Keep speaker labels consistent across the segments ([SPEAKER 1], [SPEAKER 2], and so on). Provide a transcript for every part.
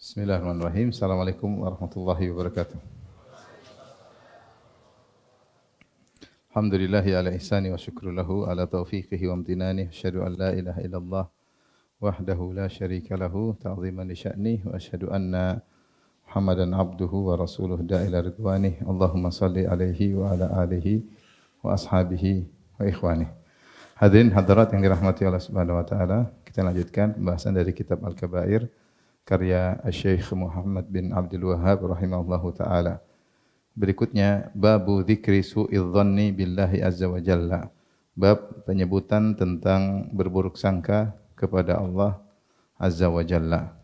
[SPEAKER 1] Bismillahirrahmanirrahim. Assalamualaikum warahmatullahi wabarakatuh. Alhamdulillahi ala ihsani wa syukru lahu ala taufiqihi wa amtinani. Asyhadu an la ilaha illallah wahdahu la syarika lahu ta'ziman li sya'nih wa asyhadu anna Muhammadan abduhu wa rasuluh da'ila ridwanih. Allahumma salli alaihi wa ala alihi wa ashabihi wa ikhwanih. Hadirin hadirat yang dirahmati Allah Subhanahu wa taala, kita lanjutkan pembahasan dari kitab Al-Kabair karya Syekh Muhammad bin Abdul Wahhab rahimahullahu taala. Berikutnya babu dzikri su'iz dhanni billahi azza wa jalla. Bab penyebutan tentang berburuk sangka kepada Allah azza wa jalla.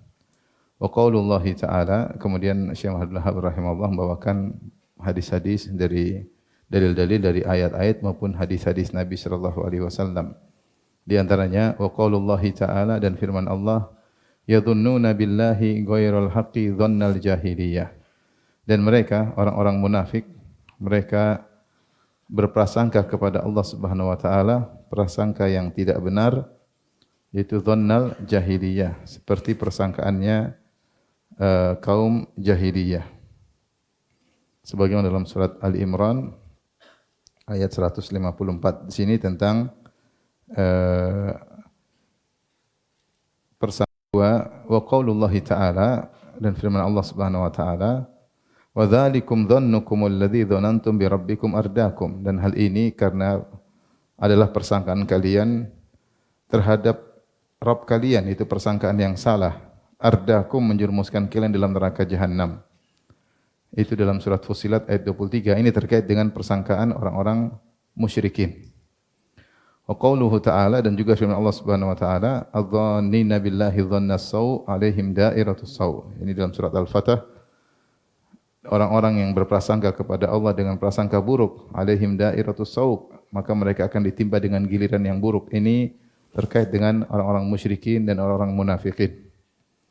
[SPEAKER 1] Wa qaulullah ta'ala, kemudian Syekh Abdul Wahhab rahimahullah membawakan hadis-hadis dari dalil-dalil dari ayat-ayat maupun hadis-hadis Nabi sallallahu alaihi wasallam. Di antaranya wa qaulullah ta'ala, dan firman Allah, yadhunnuna billahi ghairal haqqi dhannal jahiliyah. Dan mereka, orang-orang munafik, mereka berprasangka kepada Allah Subhanahu wa taala prasangka yang tidak benar, yaitu dhannal jahiliyah, seperti persangkaannya kaum jahiliyah. Sebagaimana dalam surat Al-Imran ayat 154 di sini tentang wa qaulullahi ta'ala, dan firman Allah Subhanahu wa taala, wa dzalikum dhannukum alladzi dhanantum bi rabbikum ardaakum, dan hal ini karena adalah persangkaan kalian terhadap Rabb kalian, itu persangkaan yang salah. Ardaakum, menjerumuskan kalian dalam neraka jahanam. Itu dalam surat Fussilat ayat 23. Ini terkait dengan persangkaan orang-orang musyrikin. Wa qauluhu ta'ala, dan juga firman Allah Subhanahu wa taala, adh-dhannina billahi dhannas saw alaihim da'iratus saw. Ini dalam surat Al-Fatah. Orang-orang yang berprasangka kepada Allah dengan prasangka buruk, alaihim da'iratus saw, maka mereka akan ditimpa dengan giliran yang buruk. Ini terkait dengan orang-orang musyrikin dan orang-orang munafikin.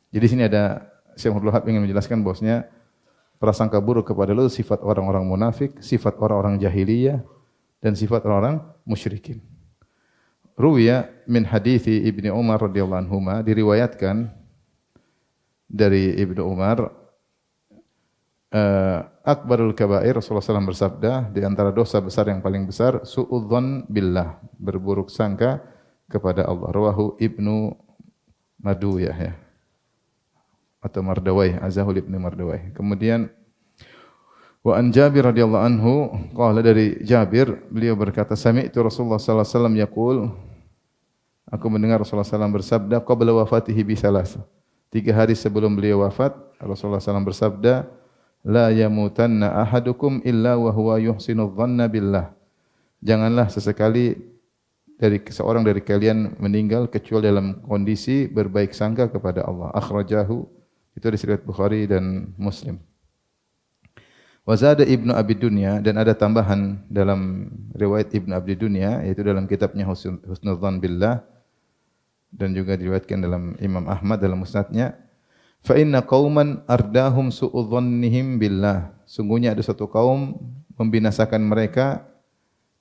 [SPEAKER 1] Jadi sini ada Syekh Abdul Wahhab ingin menjelaskan bahwasanya prasangka buruk kepada Allah sifat orang-orang munafik, sifat orang-orang jahiliyah, dan sifat orang-orang musyrikin. Ruwiya min hadithi Ibnu Umar radhiyallahu anhuma, diriwayatkan dari Ibnu Umar, akbarul kabair, Rasulullah SAW bersabda, di antara dosa besar yang paling besar, su'udzon billah, berburuk sangka kepada Allah. Rawahu Ibnu Maduyah, ya, atau Mardawai, Azahul Ibnu Mardawai. Kemudian wa an Jabir radhiyallahu anhu qala, dari Jabir beliau berkata, sami'tu Rasulullah sallallahu alaihi wasallam yaqul, aku mendengar Rasulullah SAW bersabda, qabla wafatihi bi salas, 3 hari sebelum beliau wafat, Rasulullah SAW bersabda, la yamutanna ahadukum illa wa huwa yuhsinu dhanna billah. Janganlah sesekali seorang dari kalian meninggal kecuali dalam kondisi berbaik sangka kepada Allah. Akhrajahu, itu di riwayat Bukhari dan Muslim. Wa zada Ibnu Abi Dunya, dan ada tambahan dalam riwayat Ibnu Abi Dunya, yaitu dalam kitabnya Husnul Dzan Billah, dan juga diriwayatkan dalam Imam Ahmad dalam musnadnya, fa inna qauman ardahum su'udzannihim billah, sungguhnya ada satu kaum membinasakan mereka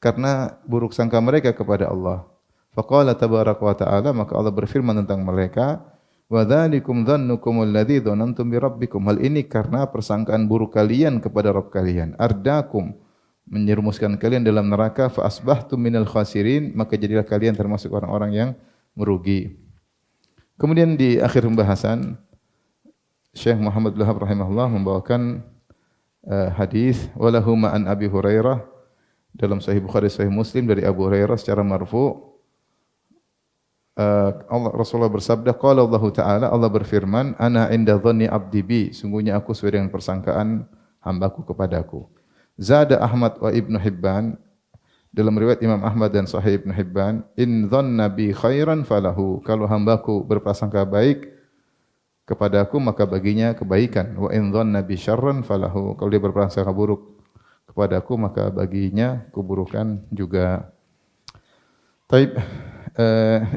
[SPEAKER 1] karena buruk sangka mereka kepada Allah. Faqala tabaraka wa ta'ala, maka Allah berfirman tentang mereka, wa dzalikum dhannukum alladzi dhanantum bi rabbikum, hal ini karena persangkaan buruk kalian kepada Rabb kalian. Ardakum, menyerumuskan kalian dalam neraka, fa asbahtum minal khasirin, maka jadilah kalian termasuk orang-orang yang merugi. Kemudian di akhir pembahasan, Syekh Muhammad bin Wahhab rahimahullah membawakan hadis walahu ma'an Abi Hurairah, dalam Sahih Bukhari Sahih Muslim dari Abu Hurairah secara marfu'. Rasulullah bersabda, qala Allah Ta'ala, Allah berfirman, ana inda dhanni abdi bi, sungguhnya aku sesuai dengan persangkaan hambaku kepadaku. Zada Ahmad wa Ibnu Hibban, dalam riwayat Imam Ahmad dan Sahih Ibnu Hibban, in dhanna bi khairan falahu, kalau hambaku berprasangka baik kepadaku maka baginya kebaikan. Wa in dhanna bi syarran falahu, kalau dia berprasangka buruk kepadaku maka baginya keburukan juga. Taib,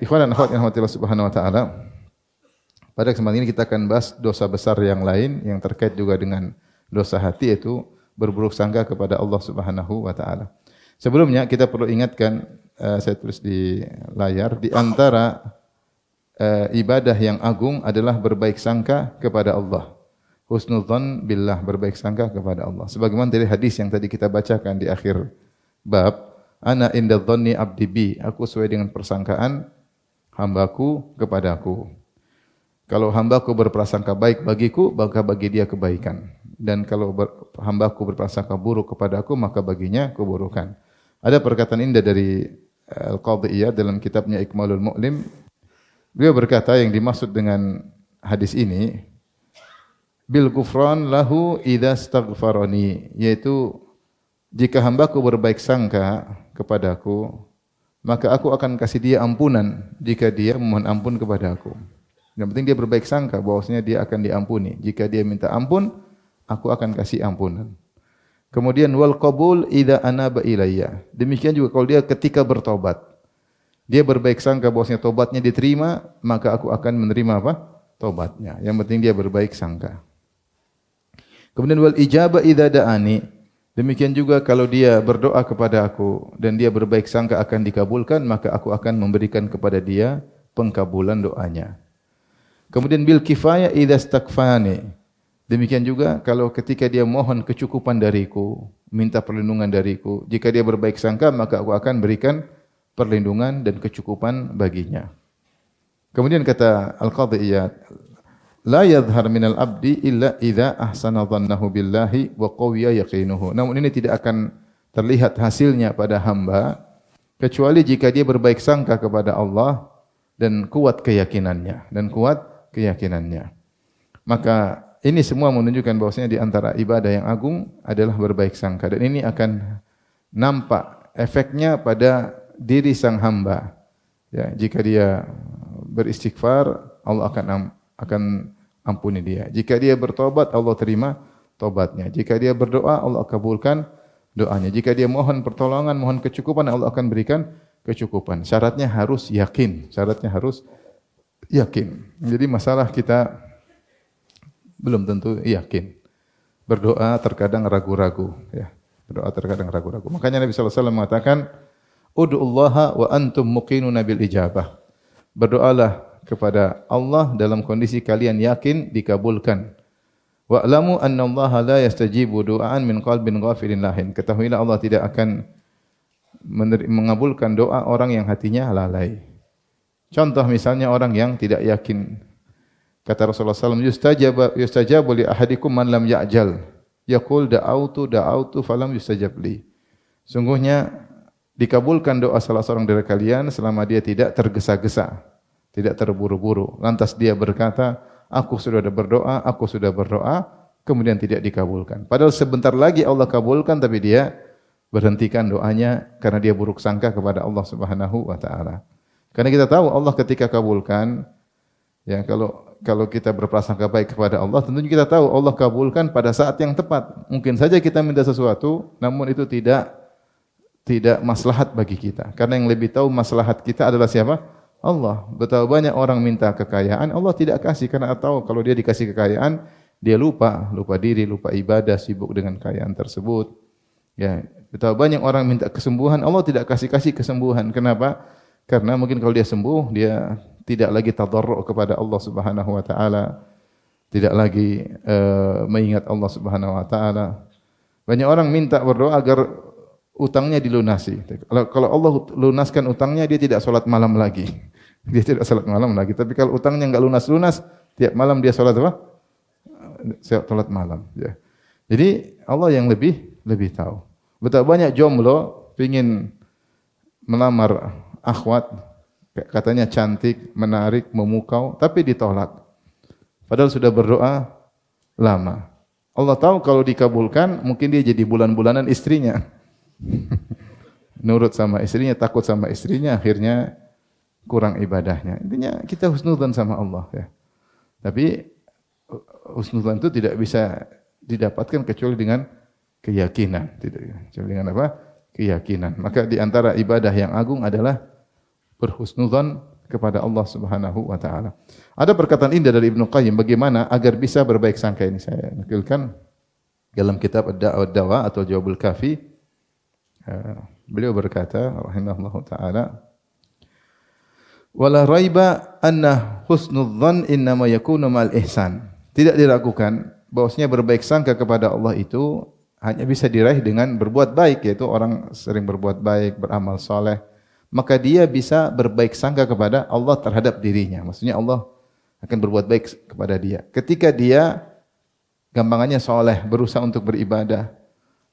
[SPEAKER 1] ikhwan dan akhwat yang dirahmati Allah Subhanahu wa taala, pada kesempatan ini kita akan bahas dosa besar yang lain yang terkait juga dengan dosa hati, yaitu berburuk sangka kepada Allah Subhanahu wa taala. Sebelumnya kita perlu ingatkan, saya tulis di layar, di antara ibadah yang agung adalah berbaik sangka kepada Allah. Husnudzan billah, berbaik sangka kepada Allah. Sebagaimana dari hadis yang tadi kita bacakan di akhir bab, ana inda dhanni abdi bi, aku sesuai dengan persangkaan hambaku kepadaku. Kalau hambaku berprasangka baik bagiku, maka bagi dia kebaikan. Dan kalau hambaku berprasangka buruk kepadaku, maka baginya keburukan. Ada perkataan indah dari Al-Qadhi Iyad dalam kitabnya Ikmalul Mu'lim. Beliau berkata yang dimaksud dengan hadis ini, bil ghufran lahu idza astaghfarani, yaitu jika hambaku berbaik sangka kepadaku, maka aku akan kasih dia ampunan jika dia memohon ampun kepadaku. Yang penting dia berbaik sangka bahwasanya dia akan diampuni. Jika dia minta ampun, aku akan kasih ampunan. Kemudian wal qabul idza anaba ilayya. Demikian juga kalau dia ketika bertobat. Dia berbaik sangka bahwasanya tobatnya diterima, maka aku akan menerima apa? Tobatnya. Yang penting dia berbaik sangka. Kemudian wal ijaba idza da'ani. Demikian juga kalau dia berdoa kepada aku dan dia berbaik sangka akan dikabulkan, maka aku akan memberikan kepada dia pengkabulan doanya. Kemudian bil kifayah idza istakfani. Demikian juga kalau ketika dia mohon kecukupan dariku, minta perlindungan dariku, jika dia berbaik sangka maka aku akan berikan perlindungan dan kecukupan baginya. Kemudian kata Al-Qadhi Iyad, la yadhhar minal abdi illa idza ahsana dhannahu billahi wa qawiya yaqinuhu. Namun ini tidak akan terlihat hasilnya pada hamba kecuali jika dia berbaik sangka kepada Allah dan kuat keyakinannya. Maka ini semua menunjukkan bahwasanya di antara ibadah yang agung adalah berbaik sangka, dan ini akan nampak efeknya pada diri sang hamba. Ya, jika dia beristighfar, Allah akan ampuni dia. Jika dia bertobat, Allah terima tobatnya. Jika dia berdoa, Allah kabulkan doanya. Jika dia mohon pertolongan, mohon kecukupan, Allah akan berikan kecukupan. Syaratnya harus yakin. Jadi masalah kita belum tentu yakin. Berdoa terkadang ragu-ragu. Ya. Makanya Nabi SAW mengatakan, Ud'ullaha wa antum muqinuna bil ijabah. Berdoalah kepada Allah dalam kondisi kalian yakin dikabulkan. Wa'lamu anna Allah la yastajibu du'aan min qalbin ghafilin lahin. Ketahuilah Allah tidak akan mengabulkan doa orang yang hatinya lalai. Contoh misalnya orang yang tidak yakin. Kata Rasulullah SAW, yustajabu li ahadikum man lam ya'jal. Yaqul da'autu falam yustajab li. Sungguhnya dikabulkan doa salah seorang dari kalian selama dia tidak tergesa-gesa, tidak terburu-buru. Lantas dia berkata, aku sudah berdoa, kemudian tidak dikabulkan. Padahal sebentar lagi Allah kabulkan, tapi dia berhentikan doanya karena dia buruk sangka kepada Allah Subhanahu wa taala. Karena kita tahu Allah ketika kabulkan, ya kalau kita berprasangka baik kepada Allah, tentunya kita tahu Allah kabulkan pada saat yang tepat. Mungkin saja kita minta sesuatu, namun itu tidak maslahat bagi kita. Karena yang lebih tahu maslahat kita adalah siapa? Allah. Betapa banyak orang minta kekayaan, Allah tidak kasih karena tahu kalau dia dikasih kekayaan, dia lupa diri, lupa ibadah, sibuk dengan kekayaan tersebut. Ya, betapa banyak orang minta kesembuhan, Allah tidak kasih kesembuhan. Kenapa? Karena mungkin kalau dia sembuh, dia tidak lagi tadarru' kepada Allah Subhanahu wa taala, tidak lagi mengingat Allah Subhanahu wa taala. Banyak orang minta berdoa agar utangnya dilunasi. Kalau Allah lunaskan utangnya, dia tidak salat malam lagi. Tapi kalau utangnya enggak lunas, tiap malam dia salat apa? Salat malam. Ya. Jadi Allah yang lebih tahu. Betapa banyak jomblo pingin melamar akhwat, katanya cantik, menarik, memukau, tapi ditolak. Padahal sudah berdoa lama. Allah tahu kalau dikabulkan, mungkin dia jadi bulan-bulanan istrinya. Nurut sama istrinya, takut sama istrinya, akhirnya kurang ibadahnya. Intinya kita husnudzan sama Allah, ya. Tapi husnudzan itu tidak bisa didapatkan kecuali dengan keyakinan. Kecuali dengan apa? Keyakinan. Maka di antara ibadah yang agung adalah berhusnudzan kepada Allah Subhanahu wa taala. Ada perkataan indah dari Ibnu Qayyim bagaimana agar bisa berbaik sangka, ini saya nukilkan dalam kitab Ad-Dawa atau Jawabul Kafi. Beliau berkata rahimahullahu taala, Wala raiba anna husnudz dzan innama yakunu ma'al ihsan. Tidak diragukan bahwasanya berbaik sangka kepada Allah itu hanya bisa diraih dengan berbuat baik, yaitu orang sering berbuat baik, beramal soleh, maka dia bisa berbaik sangka kepada Allah terhadap dirinya. Maksudnya Allah akan berbuat baik kepada dia. Ketika dia gampangannya soleh, berusaha untuk beribadah,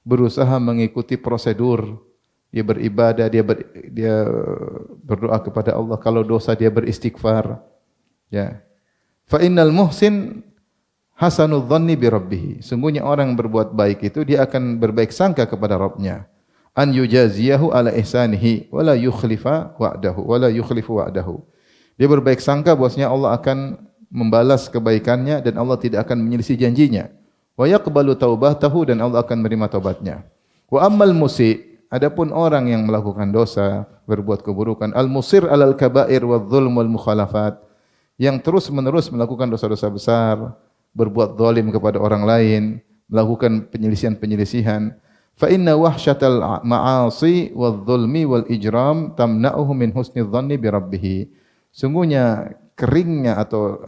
[SPEAKER 1] berusaha mengikuti prosedur, dia beribadah, dia berdoa kepada Allah. Kalau dosa dia beristighfar. Ya. Fa innal muhsin hasanudz dzanni bi rabbih. Sungguhnya orang yang berbuat baik itu dia akan berbaik sangka kepada Rabbnya. An yujaziyahu ala ihsanihi wala yukhlifa wa'dahu. Dia berbaik sangka bahwasanya Allah akan membalas kebaikannya dan Allah tidak akan menyelisih janjinya. Wa yaqbalu taubatahu dan Allah akan menerima taubatnya. Wa ammal musi, adapun orang yang melakukan dosa, berbuat keburukan, al-musir alal kaba'ir wadh-dhulm wal mukhalafat, yang terus-menerus melakukan dosa-dosa besar, berbuat zalim kepada orang lain, melakukan penyelisihan-penyelisihan, fa inna wahsyatal ma'asi wadh-dhulmi wal ijram tamna'uhu min husnidz dhanni bi rabbih. Sungguhnya keringnya atau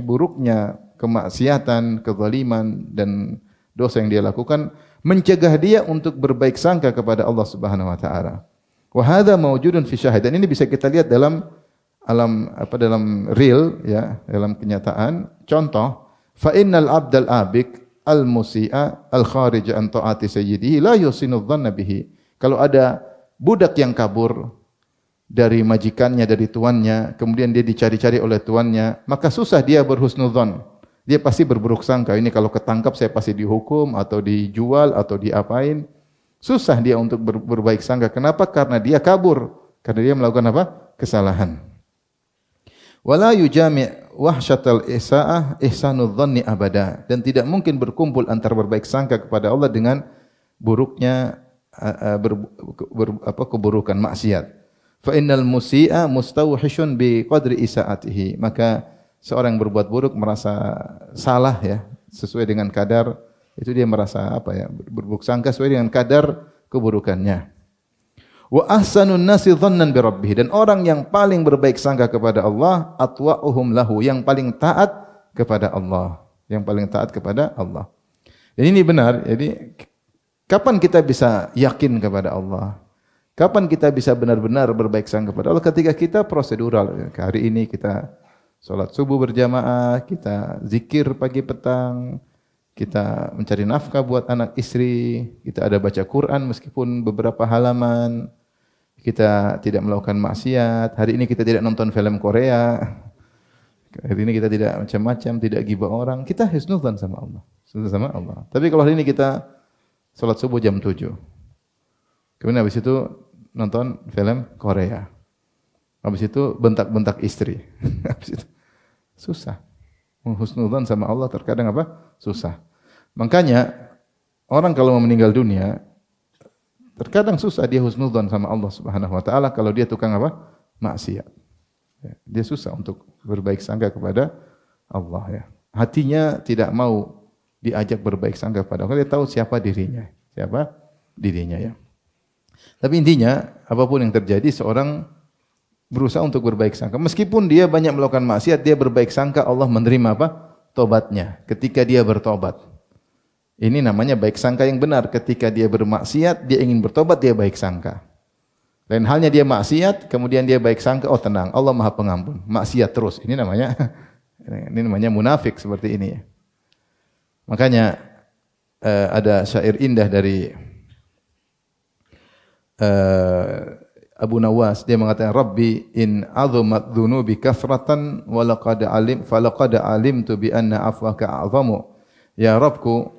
[SPEAKER 1] buruknya kemaksiatan, kezaliman dan dosa yang dia lakukan mencegah dia untuk berbaik sangka kepada Allah Subhanahu wa taala. Wa hadza mawjudun fi syahid. Dan ini bisa kita lihat dalam dalam real ya, dalam kenyataan. Contoh, fa innal abdal abik al musi'a al kharij an taati sayyidihi la yusinu dhanna bihi. Kalau ada budak yang kabur dari majikannya, dari tuannya, kemudian dia dicari-cari oleh tuannya, maka susah dia berhusnudzon. Dia pasti berburuk sangka, ini kalau ketangkap saya pasti dihukum atau dijual atau diapain. Susah dia untuk berbaik sangka. Kenapa? Karena dia kabur. Karena dia melakukan apa? Kesalahan. Wala yujami' wahsyatal isa'ah ihsanudz dhanni abada. Dan tidak mungkin berkumpul antara berbaik sangka kepada Allah dengan buruknya keburukan maksiat. Fa innal musi'a mustawhishun bi qadri isaatihi. Maka seorang yang berbuat buruk merasa salah ya, sesuai dengan kadar itu dia merasa berburuk sangka sesuai dengan kadar keburukannya. Wa ahsanun nasi dhannan bi rabbih, dan orang yang paling berbaik sangka kepada Allah atwa'uhum lahu, yang paling taat kepada Allah, yang paling taat kepada Allah. Dan ini benar. Jadi kapan kita bisa yakin kepada Allah? Kapan kita bisa benar-benar berbaik sangka kepada Allah? Ketika kita prosedural. Hari ini kita salat subuh berjamaah, kita zikir pagi petang, kita mencari nafkah buat anak istri, kita ada baca Quran meskipun beberapa halaman, kita tidak melakukan maksiat, hari ini kita tidak nonton film Korea, hari ini kita tidak macam-macam, tidak ghibah orang, kita husnudzan sama Allah. Sama Allah. Tapi kalau hari ini kita salat subuh jam 7, kemudian habis itu nonton film Korea, habis itu bentak-bentak istri, habis itu susah. Husnudzan sama Allah terkadang susah. Makanya orang kalau mau meninggal dunia terkadang susah dia husnudzan sama Allah Subhanahu wa taala kalau dia tukang maksiat. Dia susah untuk berbaik sangka kepada Allah ya. Hatinya tidak mau diajak berbaik sangka kepada Allah. Dia tahu siapa dirinya. Siapa dirinya ya. Tapi intinya apapun yang terjadi seorang berusaha untuk berbaik sangka. Meskipun dia banyak melakukan maksiat, dia berbaik sangka Allah menerima tobatnya ketika dia bertobat. Ini namanya baik sangka yang benar. Ketika dia bermaksiat, dia ingin bertobat, dia baik sangka. Lain halnya dia maksiat, kemudian dia baik sangka, oh tenang, Allah Maha Pengampun. Maksiat terus. Ini namanya munafik seperti ini. Makanya ada syair indah dari Abu Nawas, dia mengatakan, Rabbi in azumat dhunubi kathratan walaqad alimtu bi anna afwaka a'zamu. Ya Rabbku,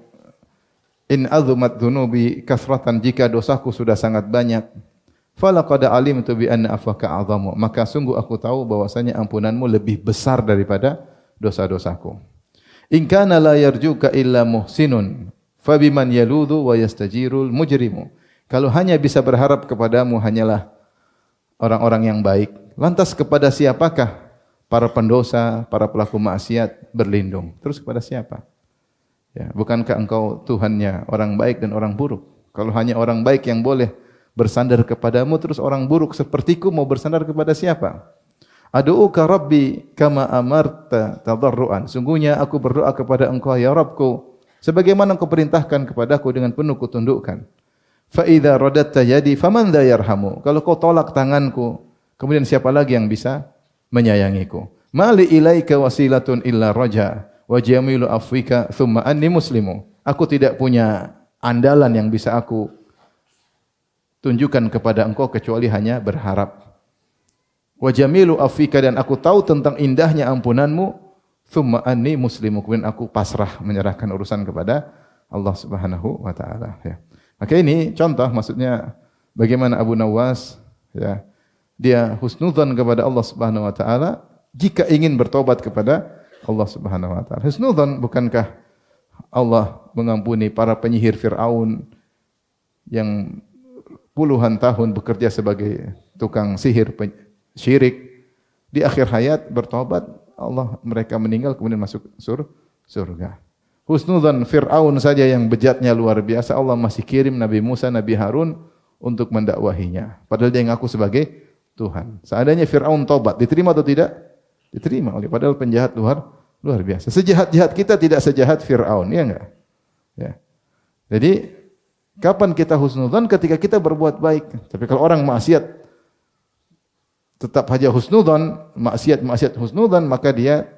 [SPEAKER 1] in azumat dhunubi kathratan, jika dosaku sudah sangat banyak, falaqad alimtu bi anna afwaka a'zamu, maka sungguh aku tahu bahwasanya ampunanmu lebih besar daripada dosa-dosaku. In kana la yarjuka illa muhsinun fabiman yaludu wa yastajirul mujrimu. Kalau hanya bisa berharap kepadamu hanyalah orang-orang yang baik, lantas kepada siapakah para pendosa, para pelaku maksiat berlindung? Terus kepada siapa? Ya, bukankah engkau Tuhannya orang baik dan orang buruk? Kalau hanya orang baik yang boleh bersandar kepadamu, terus orang buruk sepertiku mau bersandar kepada siapa? Ad'uka Rabbi kama amarta tadarruan. Sungguhnya aku berdoa kepada Engkau ya Rabbku sebagaimana Engkau perintahkan kepadaku dengan penuh ketundukan. Fa idza radatta yadi faman dha yarhamu. Kalau kau tolak tanganku, kemudian siapa lagi yang bisa menyayangiku? Mali ilaika wasilatun illa raja wa jamilu afwika thumma anni muslimu. Aku tidak punya andalan yang bisa aku tunjukkan kepada engkau kecuali hanya berharap. Wa jamilu afwika, dan aku tahu tentang indahnya ampunanmu. Thumma anni muslimu, kemudian aku pasrah menyerahkan urusan kepada Allah Subhanahu wa taala, ya. Maka ini contoh, maksudnya bagaimana Abu Nawas, ya, dia husnudzan kepada Allah Subhanahu wa taala jika ingin bertobat kepada Allah Subhanahu wa taala. Husnudzan, bukankah Allah mengampuni para penyihir Firaun yang puluhan tahun bekerja sebagai tukang sihir syirik, di akhir hayat bertobat, Allah mereka meninggal kemudian masuk surga. Husnudzan Fir'aun saja yang bejatnya luar biasa, Allah masih kirim Nabi Musa, Nabi Harun untuk mendakwahinya. Padahal dia ngaku sebagai Tuhan. Seandainya Fir'aun tobat, diterima atau tidak? Diterima oleh, padahal penjahat luar biasa. Sejahat-jahat kita tidak sejahat Fir'aun, ya enggak? Ya. Jadi kapan kita husnudzan? Ketika kita berbuat baik. Tapi kalau orang maksiat tetap saja husnudzan, maksiat husnudzan, maka dia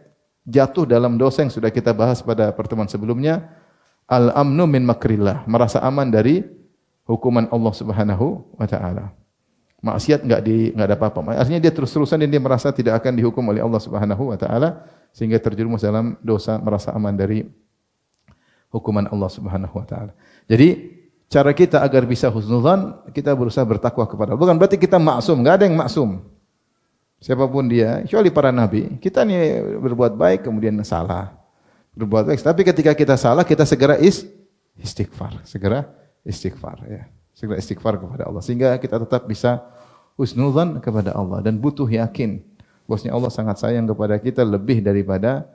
[SPEAKER 1] jatuh dalam dosa yang sudah kita bahas pada pertemuan sebelumnya, al-amnu min makrillah, merasa aman dari hukuman Allah Subhanahu wa taala. Maksiat enggak ada apa-apa. Artinya dia terus-terusan dan dia merasa tidak akan dihukum oleh Allah Subhanahu wa taala sehingga terjerumus dalam dosa, merasa aman dari hukuman Allah Subhanahu wa taala. Jadi cara kita agar bisa husnudzan, kita berusaha bertakwa kepada Allah. Bukan berarti kita maksum, enggak ada yang maksum. Siapapun dia, kecuali para nabi. Kita ini berbuat baik kemudian salah. Berbuat baik, tapi ketika kita salah kita segera istighfar, ya. Segera istighfar kepada Allah sehingga kita tetap bisa husnudzan kepada Allah dan butuh yakin bahwasanya Allah sangat sayang kepada kita lebih daripada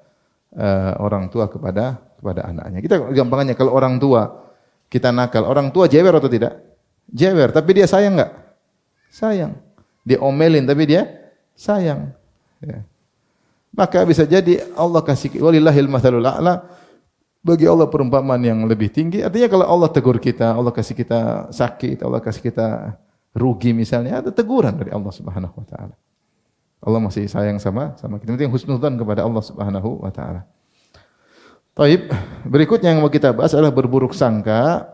[SPEAKER 1] orang tua kepada anaknya. Kita gampangnya kalau orang tua kita nakal, orang tua jewer atau tidak? Jewer, tapi dia sayang enggak? Sayang. Dia omelin tapi dia sayang, ya. Maka bisa jadi Allah kasih, walillahil mathalul a'la, bagi Allah perumpamaan yang lebih tinggi. Artinya kalau Allah tegur kita, Allah kasih kita sakit, Allah kasih kita rugi misalnya, ada teguran dari Allah Subhanahu wa taala. Allah masih sayang sama kita. Itu yang husnudzan kepada Allah Subhanahu wa taala. Taib, berikutnya yang mau kita bahas adalah berburuk sangka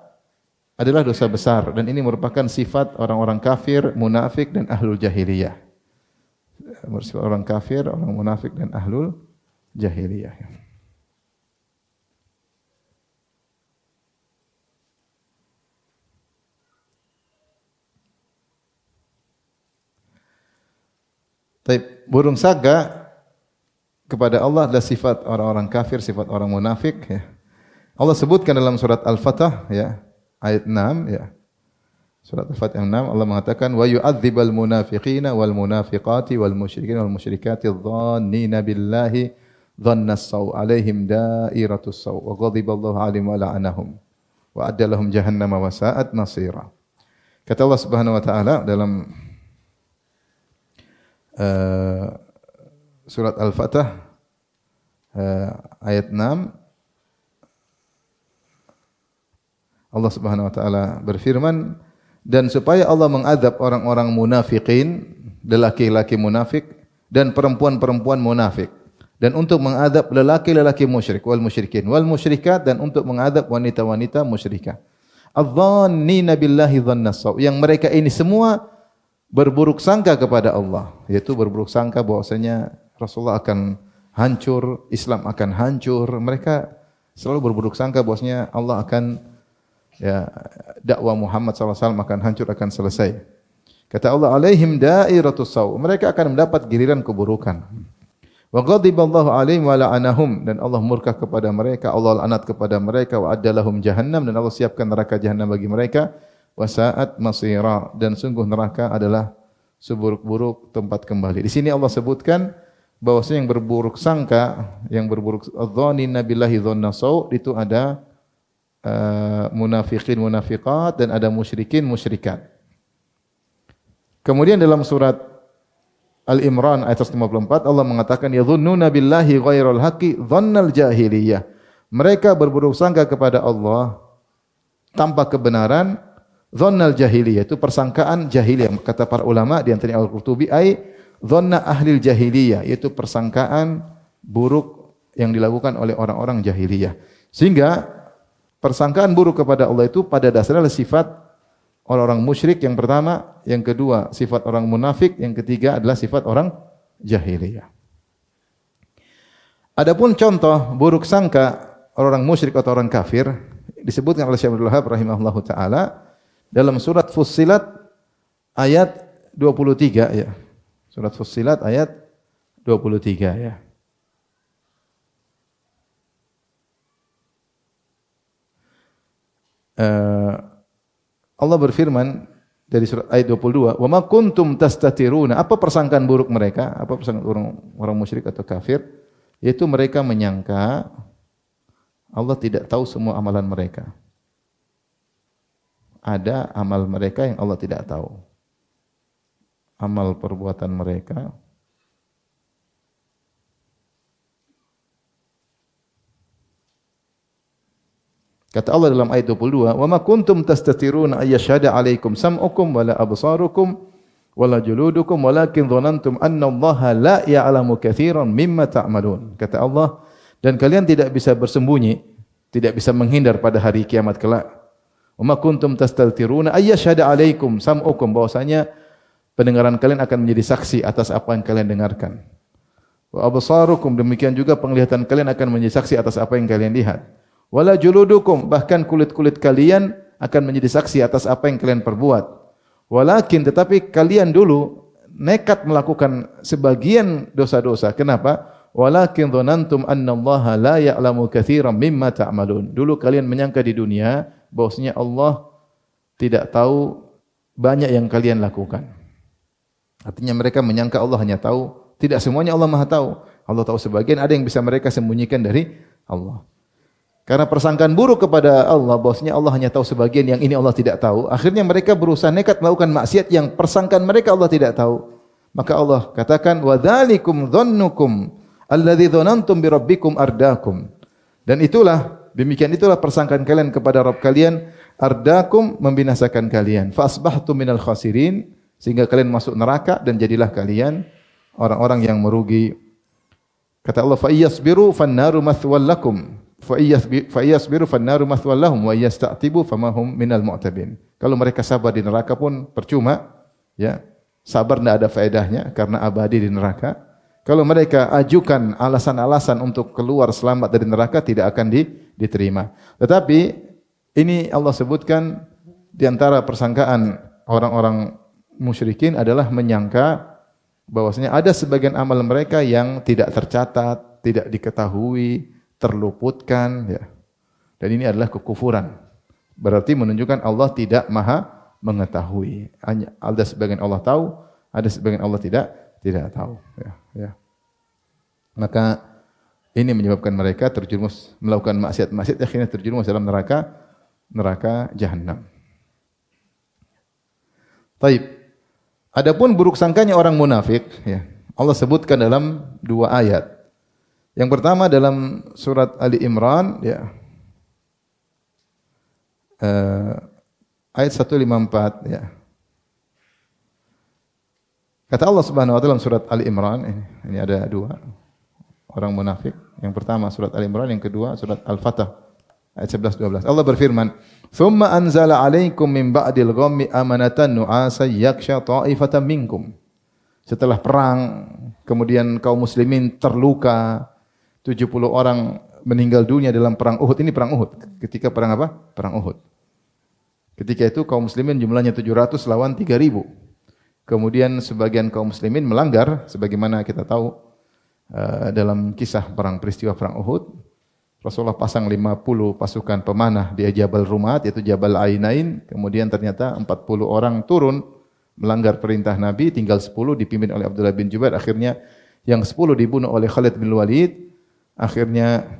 [SPEAKER 1] adalah dosa besar dan ini merupakan sifat orang-orang kafir, munafik dan ahlul jahiliyah. Orang kafir, orang munafik dan ahlul jahiliyah. Taib, burung sangka kepada Allah adalah sifat orang-orang kafir, sifat orang munafik, ya. Allah sebutkan dalam surat Al-Fatah, ya, ayat 6, ya. Surat Al-Fatihah 6, Allah mengatakan wa yu'adzibal munafiqina wal munafiqati wal musyrikin wal musyrikati dhannina billahi dhannas saw alaihim dairatus saw wa ghadiballahu alaihim wa la'anahum wa adda lahum jahannama wa sa'at masira. Kata Allah Subhanahu wa taala dalam surat Al-Fatihah ayat 6, Allah Subhanahu wa taala berfirman, dan supaya Allah mengadab orang-orang munafikin, lelaki-lelaki munafik dan perempuan-perempuan munafik, dan untuk mengadab lelaki-lelaki musyrik wal musyrikin wal musyrikat, dan untuk mengadab wanita-wanita musyrikah. Adh-dhannina billahi dhannas saw, yang mereka ini semua berburuk sangka kepada Allah, yaitu berburuk sangka bahwasanya Rasulullah akan hancur, Islam akan hancur. Mereka selalu berburuk sangka bahwasanya Allah akan, ya, dakwah Muhammad SAW akan hancur, akan selesai. Kata Allah, alaihim dairatus saw, mereka akan mendapat giliran keburukan. Wa ghadiballahu alaihim wa la'anahum, dan Allah murka kepada mereka, Allah laknat kepada mereka, wa addalahum jahannam, dan Allah siapkan neraka jahanam bagi mereka, wa sa'at masira, dan sungguh neraka adalah seburuk-buruk tempat kembali. Di sini Allah sebutkan bahwasanya yang berburuk sangka, yang berburuk dzannina billahi dhannas saw, itu ada munafiqin, munafiqat, dan ada musyrikin, musyrikat. Kemudian dalam surat Al-Imran ayat 154 Allah mengatakan yadhunnuna billahi ghairal haqqi dhannal jahiliyah. Mereka berburuk sangka kepada Allah tanpa kebenaran, dhannal jahiliyah itu persangkaan jahiliyah. Kata para ulama di antaranya Al-Qurtubi ai dhanna ahlil jahiliyah yaitu persangkaan buruk yang dilakukan oleh orang-orang jahiliyah. Sehingga persangkaan buruk kepada Allah itu pada dasarnya adalah sifat orang-orang musyrik yang pertama, yang kedua sifat orang munafik, yang ketiga adalah sifat orang jahiliyah. Adapun contoh buruk sangka orang musyrik atau orang kafir disebutkan oleh Syekh Abdul Wahab rahimahullahu taala dalam surat Fussilat ayat 23 ya. Surat Fussilat ayat 23 ya. Allah berfirman dari surat ayat 22, "Wa ma kuntum tastatiruna." Apa persangkaan buruk mereka? Apa persangkaan orang musyrik atau kafir? Yaitu mereka menyangka Allah tidak tahu semua amalan mereka. Ada amal mereka yang Allah tidak tahu. Amal perbuatan mereka. Kata Allah dalam ayat 22, "Wa ma kuntum tastatiruna ay yashhada 'alaikum sam'ukum wala absarukum wala juludukum walakin dhanantum anna Allaha la ya'lamu katsiran mimma ta'malun." Kata Allah, dan kalian tidak bisa bersembunyi, tidak bisa menghindar pada hari kiamat kelak. "Wa ma kuntum tastatiruna ay yashhada 'alaikum sam'ukum," bahwasanya pendengaran kalian akan menjadi saksi atas apa yang kalian dengarkan. "Wa absarukum," demikian juga penglihatan kalian akan menjadi saksi atas apa yang kalian lihat. Wala juludukum, bahkan kulit-kulit kalian akan menjadi saksi atas apa yang kalian perbuat. Walakin, tetapi kalian dulu nekat melakukan sebagian dosa-dosa. Kenapa? Walakin dhanantum annallaha la ya'lamu katsiran mimma ta'malun. Dulu kalian menyangka di dunia bahwasanya Allah tidak tahu banyak yang kalian lakukan. Artinya mereka menyangka Allah hanya tahu, tidak semuanya Allah Maha tahu. Allah tahu sebagian, ada yang bisa mereka sembunyikan dari Allah. Karena persangkaan buruk kepada Allah, bahwasanya Allah hanya tahu sebagian, yang ini Allah tidak tahu. Akhirnya mereka berusaha nekat melakukan maksiat yang persangkaan mereka Allah tidak tahu. Maka Allah katakan, "Wa dzalikum dhannukum alladzi dhanantum bi rabbikum ardaakum." Dan demikian itulah persangkaan kalian kepada Rabb kalian, ardaakum, membinasakan kalian. Fa asbahtum minal khasirin, sehingga kalian masuk neraka dan jadilah kalian orang-orang yang merugi. Kata Allah, "Fa iyasbiru fan-naru mathwal lakum." Fa iyasbiru fan-naru mathwal lahum wa yasta'tibu famahum minal mu'tabin. Kalau mereka sabar di neraka pun percuma, ya. Sabar tidak ada faedahnya karena abadi di neraka. Kalau mereka ajukan alasan-alasan untuk keluar selamat dari neraka, tidak akan diterima. Tetapi ini Allah sebutkan di antara persangkaan orang-orang musyrikin adalah menyangka bahwasanya ada sebagian amal mereka yang tidak tercatat, tidak diketahui, terluputkan, ya. Dan ini adalah kekufuran. Berarti menunjukkan Allah tidak Maha mengetahui. Hanya ada sebagian Allah tahu, ada sebagian Allah tidak tahu, ya. Maka ini menyebabkan mereka terjerumus melakukan maksiat-maksiat, akhirnya terjerumus dalam neraka jahanam. Taib. Adapun buruk sangkanya orang munafik, ya. Allah sebutkan dalam 2 ayat. Yang pertama dalam surat Ali Imran, ya, ayat 154, ya. Kata Allah Subhanahu wa taala dalam surat Ali Imran, ini ada 2 orang munafik. Yang pertama surat Ali Imran, yang kedua surat Al-Fatah ayat 11-12. Allah berfirman, "Tsumma anzala 'alaikum min ba'dil ghammi amanatan nu'asan yaksha ta'ifatan minkum." Setelah perang, kemudian kaum muslimin terluka, 70 orang meninggal dunia dalam perang Uhud. Ini perang Uhud. Ketika perang apa? Perang Uhud. Ketika itu kaum muslimin jumlahnya 700 lawan 3000. Kemudian sebagian kaum muslimin melanggar, sebagaimana kita tahu dalam kisah peristiwa perang Uhud. Rasulullah pasang 50 pasukan pemanah di Jabal Rumat, yaitu Jabal Ainain. Kemudian ternyata 40 orang turun melanggar perintah Nabi, tinggal 10 dipimpin oleh Abdullah bin Jubair. Akhirnya yang 10 dibunuh oleh Khalid bin Walid. Akhirnya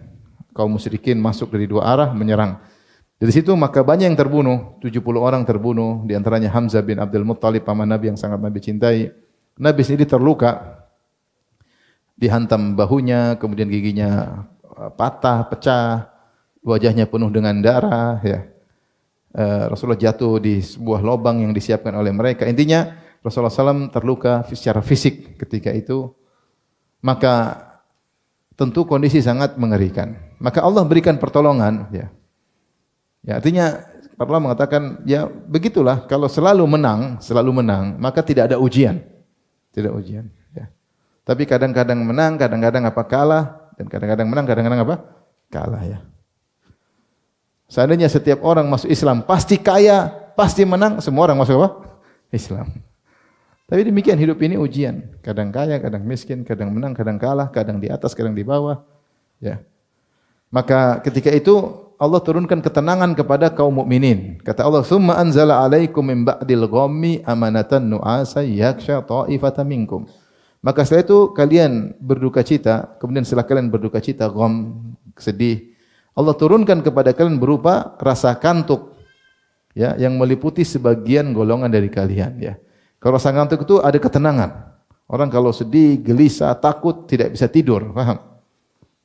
[SPEAKER 1] kaum musyrikin masuk dari 2 arah menyerang. Dari situ maka banyak yang terbunuh, 70 orang terbunuh, di antaranya Hamzah bin Abdul Muttalib, paman Nabi yang sangat Nabi cintai. Nabi sendiri terluka, dihantam bahunya, kemudian giginya patah, pecah, wajahnya penuh dengan darah, ya. Rasulullah jatuh di sebuah lubang yang disiapkan oleh mereka. Intinya Rasulullah SAW terluka secara fisik ketika itu, maka tentu kondisi sangat mengerikan. Maka Allah berikan pertolongan, ya. Ya, artinya Allah mengatakan, ya begitulah, kalau selalu menang, maka tidak ada ujian. Tidak ujian, ya. Tapi kadang-kadang menang, kadang-kadang apa kalah, dan kadang-kadang menang, kadang-kadang apa kalah, ya. Seandainya setiap orang masuk Islam pasti kaya, pasti menang, semua orang masuk apa? Islam. Tapi demikian hidup ini ujian. Kadang kaya, kadang miskin, kadang menang, kadang kalah, kadang di atas, kadang di bawah. Ya. Maka ketika itu Allah turunkan ketenangan kepada kaum mukminin. Kata Allah, "Tsumma anzala 'alaikum min ba'dil ghammi amanatan nu'asa yakhsha ta'ifatan minkum." Maka setelah itu kalian berduka cita, kemudian setelah kalian berduka cita, gham, sedih, Allah turunkan kepada kalian berupa rasa kantuk, ya, yang meliputi sebagian golongan dari kalian, ya. Kalau rasa kantuk itu ada ketenangan. Orang kalau sedih, gelisah, takut, tidak bisa tidur, paham?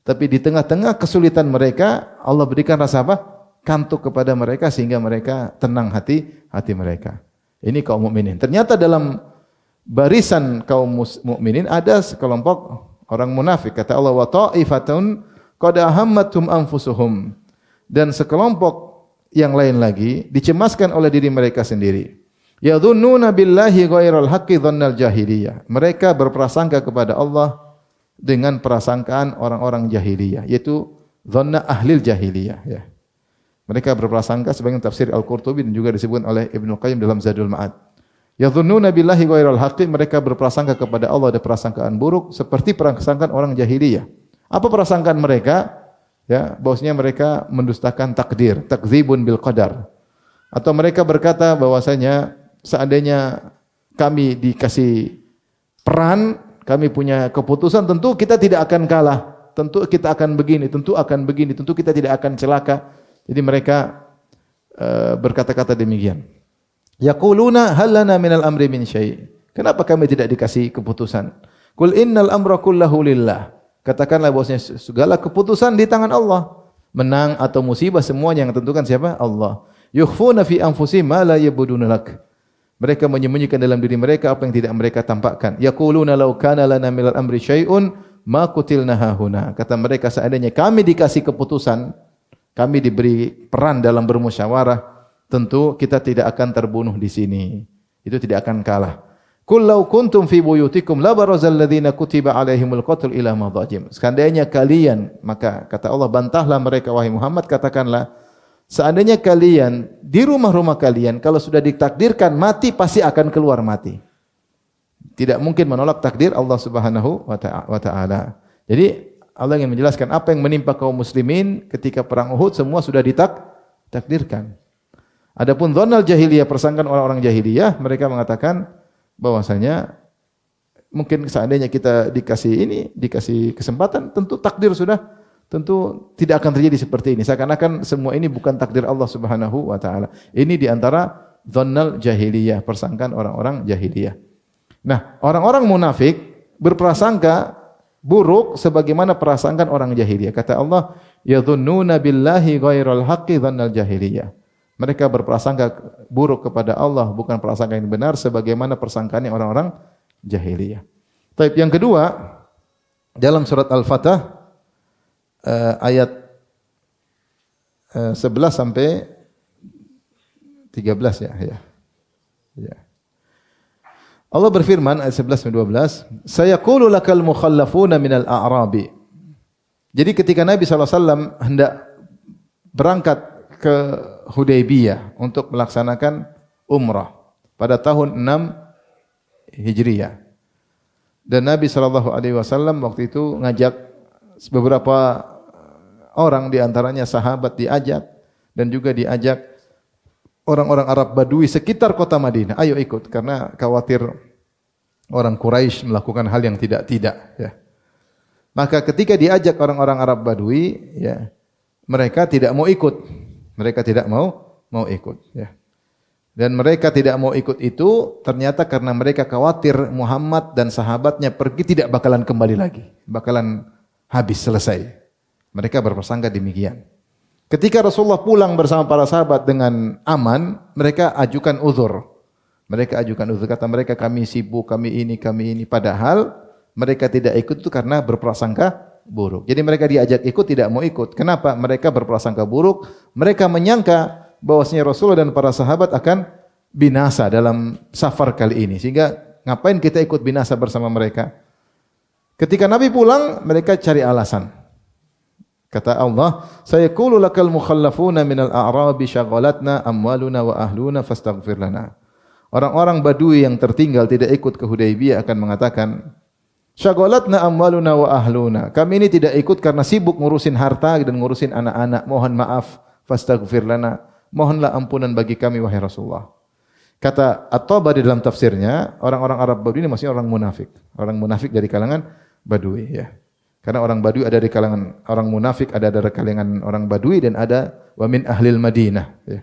[SPEAKER 1] Tapi di tengah-tengah kesulitan mereka, Allah berikan rasa apa? Kantuk kepada mereka sehingga mereka tenang hati mereka. Ini kaum mukminin. Ternyata dalam barisan kaum mukminin ada sekelompok orang munafik. Kata Allah, wa ta'ifatun qad ahammatum anfusuhum, dan sekelompok yang lain lagi dicemaskan oleh diri mereka sendiri. Yadhunnuna billahi ghairal haqqi dhannal jahiliyah. Mereka berprasangka kepada Allah dengan prasangkaan orang-orang jahiliyah, yaitu dhanna ahlil jahiliyah, ya. Mereka berprasangka, sebagian tafsir Al-Qurtubi dan juga disebutkan oleh Ibnu Qayyim dalam Zadul Ma'ad. Yadhunnuna billahi ghairal haqqi, mereka berprasangka kepada Allah ada prasangkaan buruk seperti prasangkaan orang jahiliyah. Apa prasangkaan mereka? Ya, bahwasanya mereka mendustakan takdir, takdzibun bil qadar. Atau mereka berkata bahwasanya seandainya kami dikasih peran, kami punya keputusan, tentu kita tidak akan kalah. Tentu kita akan begini, tentu akan begini, tentu kita tidak akan celaka. Jadi mereka berkata-kata demikian. Yaquluna hal lana minal amri min syai'. Kenapa kami tidak dikasih keputusan? Qul innal amra kullahu lillah. Katakanlah bahwasanya segala keputusan di tangan Allah. Menang atau musibah semuanya yang tentukan siapa? Allah. Yukhfuna fi anfusihim ma la yabuduna lak. Mereka menyembunyikan dalam diri mereka apa yang tidak mereka tampakkan. Yaquluna law kana lana minal amri syai'un ma qutilna hahuna. Kata mereka, seandainya kami dikasih keputusan, kami diberi peran dalam bermusyawarah, tentu kita tidak akan terbunuh di sini. Itu tidak akan kalah. Qul law kuntum fi buyutikum la barazal ladzina kutiba alaihimul qatl ila madajim. Seandainya kalian, maka kata Allah, bantahlah mereka wahai Muhammad, katakanlah, seandainya kalian di rumah-rumah kalian kalau sudah ditakdirkan mati pasti akan keluar mati. Tidak mungkin menolak takdir Allah Subhanahu wa taala. Jadi Allah ingin menjelaskan apa yang menimpa kaum muslimin ketika perang Uhud semua sudah ditakdirkan. Adapun dzannal jahiliyah, persangkaan orang-orang jahiliyah, mereka mengatakan bahwasanya mungkin seandainya kita dikasih kesempatan, tentu takdir sudah, tentu tidak akan terjadi seperti ini. Seakan-akan semua ini bukan takdir Allah Subhanahu wa taala. Ini di antara dzannal jahiliyah, persangkaan orang-orang jahiliyah. Nah, orang-orang munafik berprasangka buruk sebagaimana prasangkaan orang jahiliyah. Kata Allah, yadhunnuna billahi ghairal haqqi dzannal jahiliyah. Mereka berprasangka buruk kepada Allah, bukan prasangka yang benar sebagaimana persangkaannya orang-orang jahiliyah. Taib yang kedua, dalam surat Al-Fatah ayat 11 sampai 13, ya. Allah berfirman ayat 11 sampai 12, "Sayaqulu lakal mukhallafuna minal a'rabi." Jadi ketika Nabi SAW hendak berangkat ke Hudaybiyah untuk melaksanakan umrah pada tahun 6 Hijriyah. Dan Nabi SAW waktu itu ngajak beberapa orang, di antaranya sahabat diajak, dan juga diajak orang-orang Arab Badui sekitar kota Madinah. Ayo ikut, karena khawatir orang Quraisy melakukan hal yang tidak-tidak, ya. Maka ketika diajak orang-orang Arab Badui, ya, mereka tidak mau ikut. Mereka tidak mau ikut, ya. Dan mereka tidak mau ikut itu ternyata karena mereka khawatir Muhammad dan sahabatnya pergi tidak bakalan kembali lagi, bakalan habis selesai. Mereka berprasangka demikian. Ketika Rasulullah pulang bersama para sahabat dengan aman, mereka ajukan uzur. Mereka ajukan uzur, kata mereka kami sibuk, kami ini. Padahal mereka tidak ikut itu karena berprasangka buruk. Jadi mereka diajak ikut tidak mau ikut. Kenapa? Mereka berprasangka buruk. Mereka menyangka bahwasanya Rasulullah dan para sahabat akan binasa dalam safar kali ini. Sehingga ngapain kita ikut binasa bersama mereka? Ketika Nabi pulang, mereka cari alasan. Kata Allah, "Sayaqulu lakal mukhallafuna minal a'rabi syaghalatna amwaluna wa ahluna fastaghfir lana." Orang-orang Badui yang tertinggal tidak ikut ke Hudaybiyah akan mengatakan, "Syaghalatna amwaluna wa ahluna." Kami ini tidak ikut karena sibuk ngurusin harta dan ngurusin anak-anak. Mohon maaf, fastaghfir lana. Mohonlah ampunan bagi kami wahai Rasulullah. Kata At-Tabari dalam tafsirnya, orang-orang Arab Badui ini maksudnya orang munafik. Orang munafik dari kalangan Badui ya. Karena orang Badui ada di kalangan orang munafik, ada dari kalangan orang Badui dan ada wa min ahlil Madinah ya.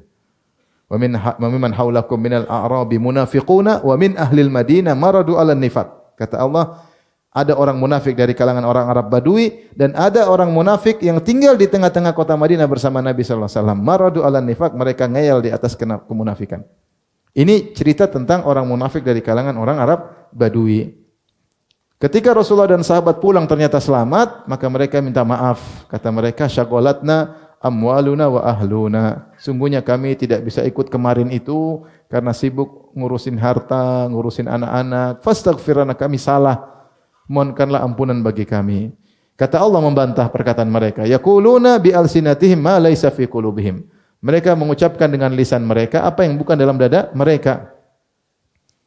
[SPEAKER 1] Wa mimman haulakum minal a'rabi munafiquna wa min ahlil Madinah maradu 'alan nifaq. Kata Allah, ada orang munafik dari kalangan orang Arab Badui dan ada orang munafik yang tinggal di tengah-tengah kota Madinah bersama Nabi sallallahu alaihi wasallam. Maradu 'alan nifaq, mereka ngeyel di atas kemunafikan. Ini cerita tentang orang munafik dari kalangan orang Arab Badui. Ketika Rasulullah dan sahabat pulang ternyata selamat, maka mereka minta maaf. Kata mereka, "Syaghalatna amwaluna wa ahluna." Sungguhnya kami tidak bisa ikut kemarin itu karena sibuk ngurusin harta, ngurusin anak-anak. Fastaghfirna, kami salah. Mohonkanlah ampunan bagi kami. Kata Allah membantah perkataan mereka. Yaquluna bi alsinatihim ma laisa fi qulubihim. Mereka mengucapkan dengan lisan mereka apa yang bukan dalam dada mereka.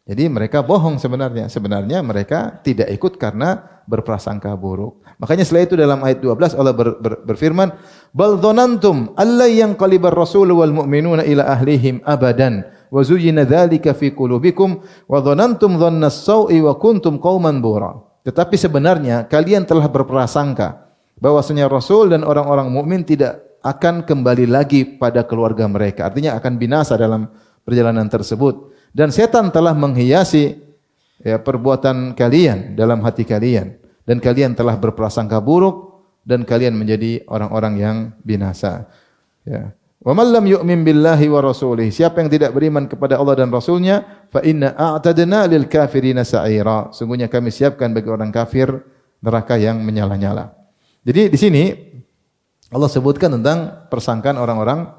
[SPEAKER 1] Jadi mereka bohong sebenarnya. Sebenarnya mereka tidak ikut karena berprasangka buruk. Makanya setelah itu dalam ayat 12 Allah berfirman, "Bal dzanantum alla yanqalibar rasul wal mu'minuna ila ahlihim abadan wa zuyyina dzalika fi qulubikum wa dzanantum dzannas sau'i wa kuntum qauman bura." Tetapi sebenarnya kalian telah berprasangka bahwasanya Rasul dan orang-orang mukmin tidak akan kembali lagi pada keluarga mereka. Artinya akan binasa dalam perjalanan tersebut. Dan setan telah menghiasi ya, perbuatan kalian dalam hati kalian. Dan kalian telah berprasangka buruk dan kalian menjadi orang-orang yang binasa. Ya. Wa man lam yu'min billahi wa rasulih. Siapa yang tidak beriman kepada Allah dan Rasulnya, fa inna a'tadna lil kafirina sa'ira. Sungguhnya kami siapkan bagi orang kafir neraka yang menyala-nyala. Jadi di sini Allah sebutkan tentang persangkaan orang-orang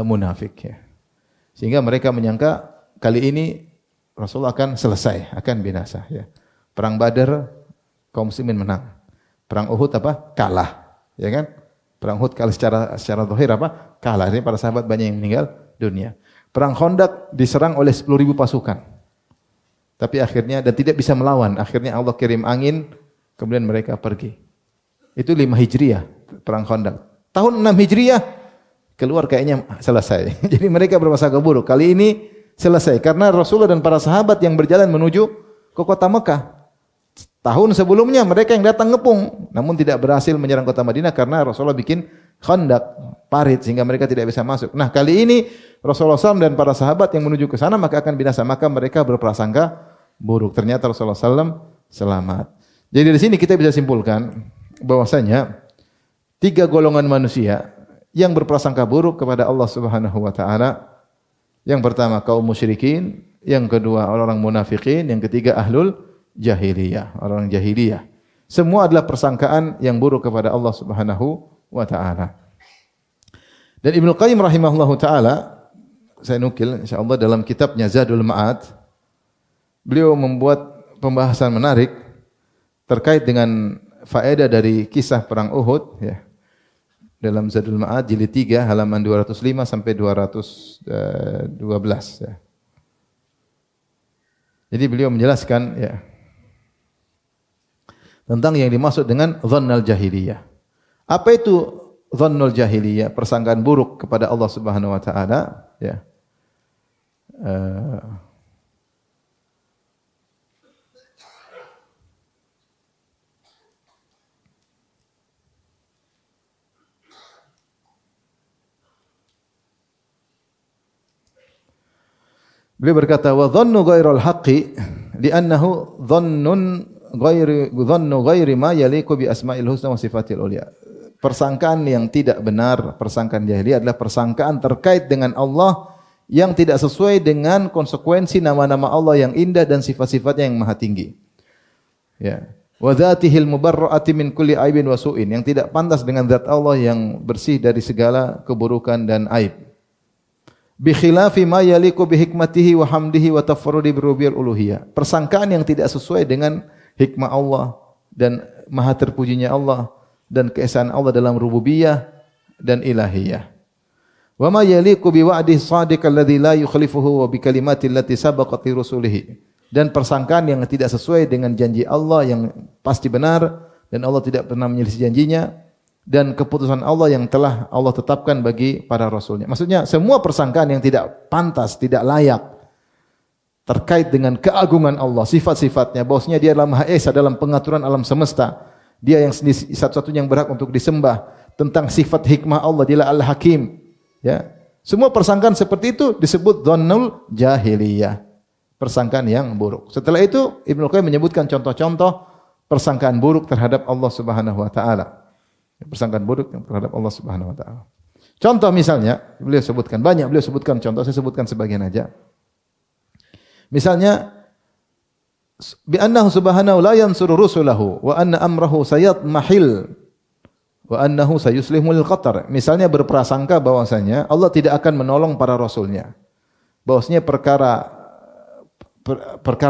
[SPEAKER 1] munafik ya. Sehingga mereka menyangka kali ini Rasulullah akan selesai, akan binasa ya. Perang Badar kaum muslimin menang. Perang Uhud apa? Kalah, ya kan? Perang Uhud kalah secara zahir apa? Kalah. Ini para sahabat banyak yang meninggal dunia. Perang Khandaq diserang oleh 10.000 pasukan. Tapi akhirnya dan tidak bisa melawan. Akhirnya Allah kirim angin, kemudian mereka pergi. Itu 5 Hijriah, perang Khandaq. Tahun 6 Hijriah keluar kayaknya selesai. Jadi mereka berprasangka buruk. Kali ini selesai karena Rasulullah dan para sahabat yang berjalan menuju ke kota Mekah. Tahun sebelumnya mereka yang datang ngepung, namun tidak berhasil menyerang kota Madinah karena Rasulullah bikin khandak, parit sehingga mereka tidak bisa masuk. Nah, kali ini Rasulullah SAW dan para sahabat yang menuju ke sana maka akan binasa, maka mereka berprasangka buruk. Ternyata Rasulullah SAW selamat. Jadi dari sini kita bisa simpulkan bahwasanya 3 golongan manusia yang berprasangka buruk kepada Allah Subhanahu wa taala. Yang pertama kaum musyrikin, yang kedua orang-orang munafikin, yang ketiga ahlul jahiliyah, orang jahiliyah. Semua adalah persangkaan yang buruk kepada Allah Subhanahu wa taala. Dan Ibnu Qayyim rahimahullahu taala, saya nukil insyaallah dalam kitabnya Zadul Ma'ad, beliau membuat pembahasan menarik terkait dengan faedah dari kisah perang Uhud ya. Dalam Zadul Ma'ad jilid 3 halaman 205 sampai 212 ya. Jadi beliau menjelaskan ya tentang yang dimaksud dengan dhannal jahiliyah. Apa itu dhannul jahiliyah? Persangkaan buruk kepada Allah Subhanahu wa taala ya. Beliau berkata, wa dhannu ghairal haqqi li'annahu dhannu ghairi ma yaliqu bi asma'il husna wa sifatil ulia. Persangkaan yang tidak benar, persangkaan jahiliyah adalah persangkaan terkait dengan Allah yang tidak sesuai dengan konsekuensi nama-nama Allah yang indah dan sifat-sifatnya yang maha tinggi. Ya. Wa dzatihil mubarra'ati min kulli aibin wa su'in, yang tidak pantas dengan zat Allah yang bersih dari segala keburukan dan aib. Bi khilafi ma yaliqu bi hikmatihi wa hamdihi wa tafarrudi bi rububiyyah uluhiyah. Persangkaan yang tidak sesuai dengan hikmah Allah dan maha terpujinya Allah dan keesaan Allah dalam rububiyah dan ilahiyah. Wa ma yaliqu bi wa'dihi shadiq alladzi la yukhlifuhu wa bi kalimati allati sabaqat li rusulihi. Dan persangkaan yang tidak sesuai dengan janji Allah yang pasti benar dan Allah tidak pernah menyelisih janjinya, dan keputusan Allah yang telah Allah tetapkan bagi para rasulnya. Maksudnya semua persangkaan yang tidak pantas, tidak layak terkait dengan keagungan Allah, sifat-sifatnya, bahwasanya Dia adalah Maha Esa dalam pengaturan alam semesta. Dia yang satu-satunya yang berhak untuk disembah. Tentang sifat hikmah Allah, Dialah Al-Hakim. Ya. Semua persangkaan seperti itu disebut dhannul jahiliyah, persangkaan yang buruk. Setelah itu Ibnu Qayyim menyebutkan contoh-contoh persangkaan buruk terhadap Allah Subhanahu wa taala. Persangkaan buruk terhadap Allah Subhanahu wa taala. Contoh misalnya, beliau sebutkan banyak, beliau sebutkan contoh, saya sebutkan sebagian aja. Misalnya bi annahu subhanahu la yansuru rusulahu wa anna amrahu sayatmahil wa annahu sayuslihul qatar. Misalnya berprasangka bahwasanya Allah tidak akan menolong para rasulnya. Bahwasanya perkara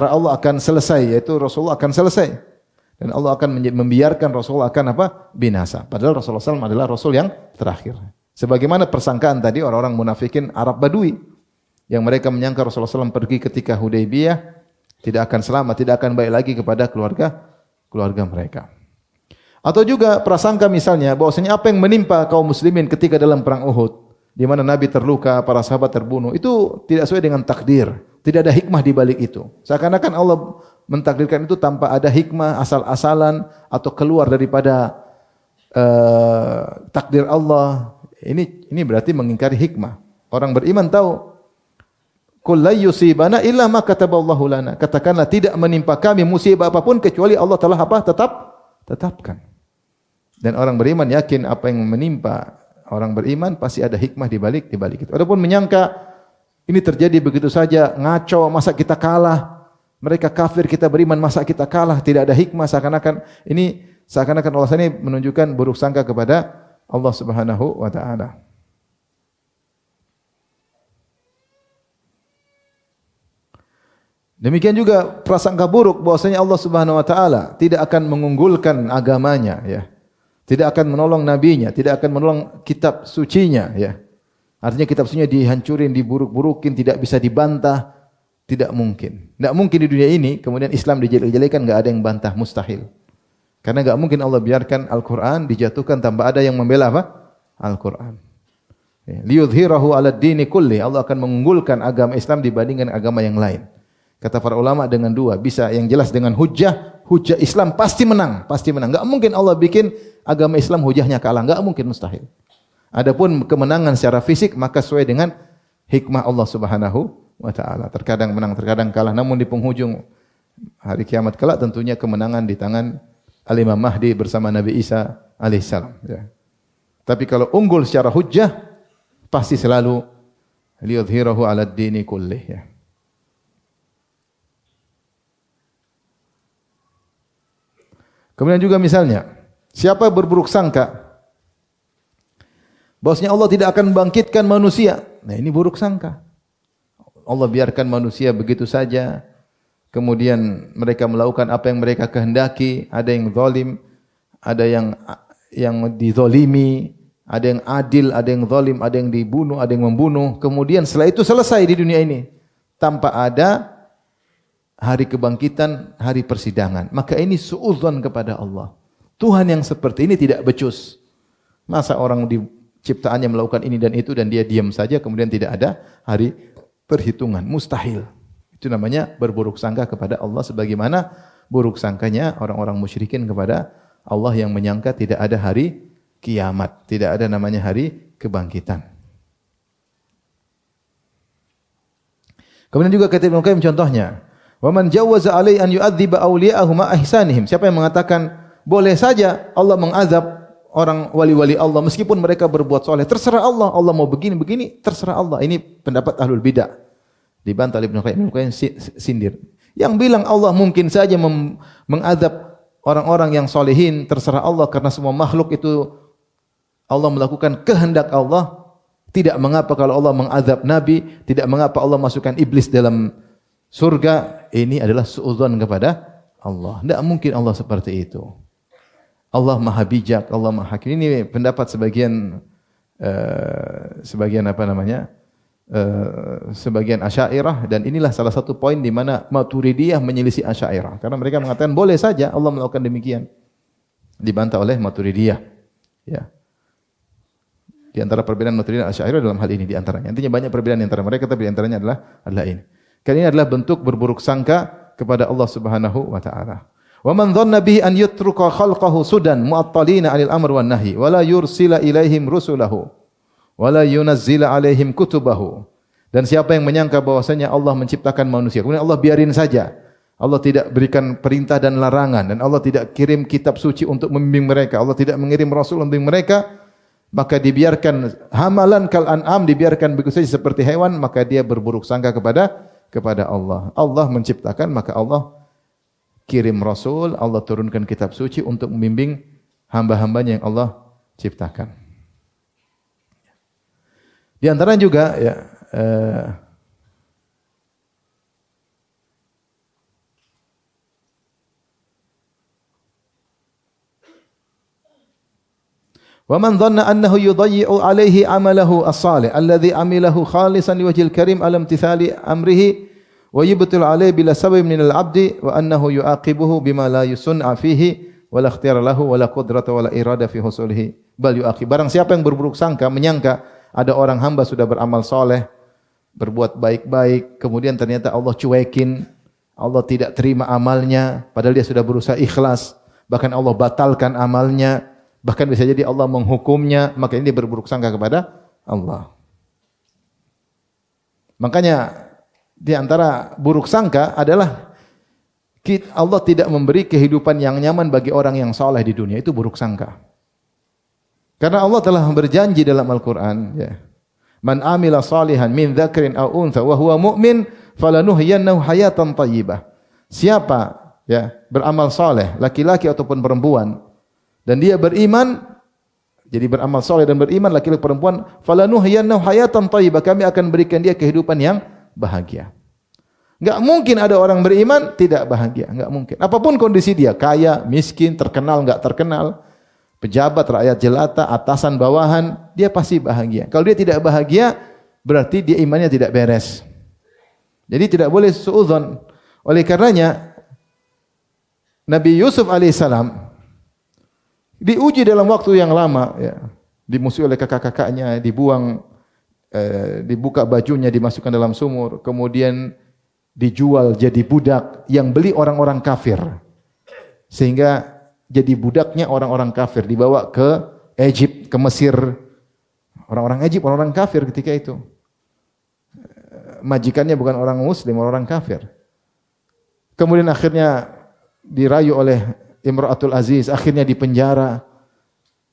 [SPEAKER 1] Allah akan selesai, yaitu Rasulullah akan selesai. Dan Allah akan membiarkan Rasulullah akan apa? Binasa. Padahal Rasulullah SAW adalah Rasul yang terakhir. Sebagaimana persangkaan tadi orang-orang munafikin Arab Badui, yang mereka menyangka Rasulullah SAW pergi ketika Hudaybiyah tidak akan selamat, tidak akan baik lagi kepada keluarga mereka. Atau juga prasangka misalnya bahwasanya apa yang menimpa kaum muslimin ketika dalam perang Uhud, di mana Nabi terluka, para sahabat terbunuh, itu tidak sesuai dengan takdir. Tidak ada hikmah di balik itu. Seakan-akan Allah mentakdirkan itu tanpa ada hikmah, asal-asalan atau keluar daripada takdir Allah. Ini berarti mengingkari hikmah. Orang beriman tahu, qul la yusibana illa ma kataballahu lana. Katakanlah tidak menimpa kami musibah apapun kecuali Allah telah apa? Tetapkan. Dan orang beriman yakin apa yang menimpa orang beriman pasti ada hikmah di balik itu. Adapun menyangka ini terjadi begitu saja, ngaco, masa kita kalah? Mereka kafir, kita beriman, masa kita kalah? Tidak ada hikmah, seakan-akan Allah ini menunjukkan buruk sangka kepada Allah Subhanahu wa taala. Demikian juga prasangka buruk bahwasanya Allah Subhanahu wa taala tidak akan mengunggulkan agamanya, ya. Tidak akan menolong nabinya, tidak akan menolong kitab sucinya, ya. Artinya kitab sucinya dihancurin, diburuk-burukin, tidak bisa dibantah, tidak mungkin. Tidak mungkin di dunia ini kemudian Islam dijelek-jelekan, enggak ada yang bantah, mustahil. Karena enggak mungkin Allah biarkan Al-Qur'an dijatuhkan tanpa ada yang membela apa? Al-Qur'an. Liyudhhirahu 'alad dini kulli. Allah akan mengunggulkan agama Islam dibandingkan agama yang lain. Kata para ulama dengan dua, bisa yang jelas dengan hujjah Islam pasti menang, pasti menang. Enggak mungkin Allah bikin agama Islam hujahnya kalah, enggak mungkin, mustahil. Adapun kemenangan secara fisik maka sesuai dengan hikmah Allah Subhanahu wa taala. Terkadang menang, terkadang kalah. Namun di penghujung hari kiamat kelak tentunya kemenangan di tangan Al-Imam Mahdi bersama Nabi Isa alaihissalam, ya. Tapi kalau unggul secara hujjah pasti selalu liyudhhirahu 'alad dini kullih, ya. Kemudian juga misalnya, siapa berburuk sangka bahwasanya Allah tidak akan membangkitkan manusia. Nah, ini buruk sangka. Allah biarkan manusia begitu saja. Kemudian mereka melakukan apa yang mereka kehendaki, ada yang zalim, ada yang dizalimi, ada yang adil, ada yang zalim, ada yang dibunuh, ada yang membunuh. Kemudian setelah itu selesai di dunia ini tanpa ada hari kebangkitan, hari persidangan. Maka ini suudzon kepada Allah. Tuhan yang seperti ini tidak becus. Masa orang ciptaannya melakukan ini dan itu dan dia diam saja kemudian tidak ada hari perhitungan, mustahil. Itu namanya berburuk sangka kepada Allah sebagaimana buruk sangkanya orang-orang musyrikin kepada Allah yang menyangka tidak ada hari kiamat, tidak ada namanya hari kebangkitan. Kemudian juga kata Ibnu Qayyim contohnya, wa man jawwaza alai an yu'adziba awliya'ahu ma ihsanihim. Siapa yang mengatakan boleh saja Allah mengazab orang wali-wali Allah meskipun mereka berbuat soleh, terserah Allah. Allah mau begini-begini, terserah Allah. Ini pendapat ahlul bidah. Dibantah oleh Ibnu Qayyim sindir. Yang bilang Allah mungkin saja mengazab orang-orang yang solehin, terserah Allah karena semua makhluk itu Allah melakukan kehendak Allah. Tidak mengapa kalau Allah mengazab Nabi, tidak mengapa Allah masukkan iblis dalam surga. Ini adalah suudzon kepada Allah. Tidak mungkin Allah seperti itu. Allah Maha Bijak, Allah Maha Hakim. Ini pendapat sebagian Asy'ariyah, dan inilah salah satu poin di mana Maturidiyah menyelisih Asy'ariyah karena mereka mengatakan boleh saja Allah melakukan demikian. Dibantah oleh Maturidiyah. Ya. Di antara perbedaan Maturidiyah dan Asy'ariyah dalam hal ini di antaranya. Intinya banyak perbedaan di antara mereka, tapi di antaranya adalah ini. Karena ini adalah bentuk berburuk sangka kepada Allah Subhanahu wa taala. Wa man dhanna bihi an yutruka khalqahu sudan mu'attalina 'anil amr wan nahi wa la yursila ilaihim rusulahu wala yunazzila alaihim kutubahu. Dan siapa yang menyangka bahwasanya Allah menciptakan manusia, kemudian Allah biarin saja, Allah tidak berikan perintah dan larangan, dan Allah tidak kirim kitab suci untuk membimbing mereka, Allah tidak mengirim rasul untuk membimbing mereka, maka dibiarkan hamalan kal an'am, dibiarkan begitu saja seperti hewan, maka dia berburuk sangka kepada Allah. Allah menciptakan, maka Allah kirim rasul, Allah turunkan kitab suci untuk membimbing hamba-hambanya yang Allah ciptakan. Di antara juga ya wa man dhanna annahu yudayyi'u 'alaihi 'amalahu as-salih alladhi 'amilahu khalisan liwajhil karim alam tithali amrihi wa yubtil 'alaihi bila sabab min al-'abdi wa annahu yu'aqibuhu bima la yusun'a fihi wa la ikhtiyara lahu wa la qudrata wa la irada fi husulihi bal yu'aqib. Barang siapa yang berburuk sangka menyangka ada orang hamba sudah beramal soleh, berbuat baik-baik, kemudian ternyata Allah cuekin, Allah tidak terima amalnya, padahal dia sudah berusaha ikhlas, bahkan Allah batalkan amalnya, bahkan bisa jadi Allah menghukumnya, maka ini berburuk sangka kepada Allah. Makanya di antara buruk sangka adalah Allah tidak memberi kehidupan yang nyaman bagi orang yang soleh di dunia, itu buruk sangka. Karena Allah telah berjanji dalam Al-Quran, ya, man amila salihan min dzakrin aw untha wa huwa mu'min falanuhyiyannahu hayatan thayyibah. Siapa ya beramal saleh, laki-laki ataupun perempuan, dan dia beriman, jadi beramal saleh dan beriman laki-laki perempuan, falanuhyiyannahu hayatan thayyibah, kami akan berikan dia kehidupan yang bahagia. Enggak mungkin ada orang beriman tidak bahagia, enggak mungkin. Apapun kondisi dia, kaya, miskin, terkenal, enggak terkenal, pejabat, rakyat jelata, atasan, bawahan, dia pasti bahagia. Kalau dia tidak bahagia, berarti dia imannya tidak beres. Jadi tidak boleh suudzon. Oleh karenanya, Nabi Yusuf alaihissalam diuji dalam waktu yang lama, ya, dimusuhi oleh kakak-kakaknya, dibuang, dibuka bajunya, dimasukkan dalam sumur, kemudian dijual jadi budak yang beli orang-orang kafir, sehingga jadi budaknya orang-orang kafir, dibawa ke Egypt, ke Mesir. Orang-orang Egypt, orang-orang kafir ketika itu. Majikannya bukan orang muslim, orang kafir. Kemudian akhirnya dirayu oleh Imra'atul Aziz, akhirnya dipenjara.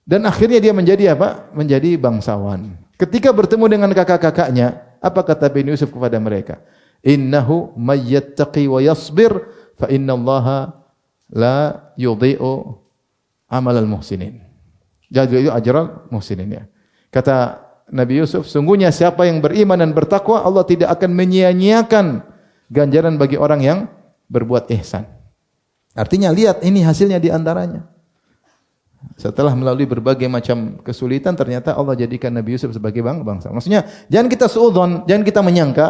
[SPEAKER 1] Dan akhirnya dia menjadi apa? Menjadi bangsawan. Ketika bertemu dengan kakak-kakaknya, apa kata Bin Yusuf kepada mereka? Innahu mayyattaqi wa yasbir fa innallaha la yudhi'u amal al-muhsinin. Jadi itu ajral muhsinin, ya. Kata Nabi Yusuf, sungguhnya siapa yang beriman dan bertakwa, Allah tidak akan menyia-nyiakan ganjaran bagi orang yang berbuat ihsan. Artinya lihat ini hasilnya di antaranya. Setelah melalui berbagai macam kesulitan, ternyata Allah jadikan Nabi Yusuf sebagai bangsa. Maksudnya jangan kita suudzon, jangan kita menyangka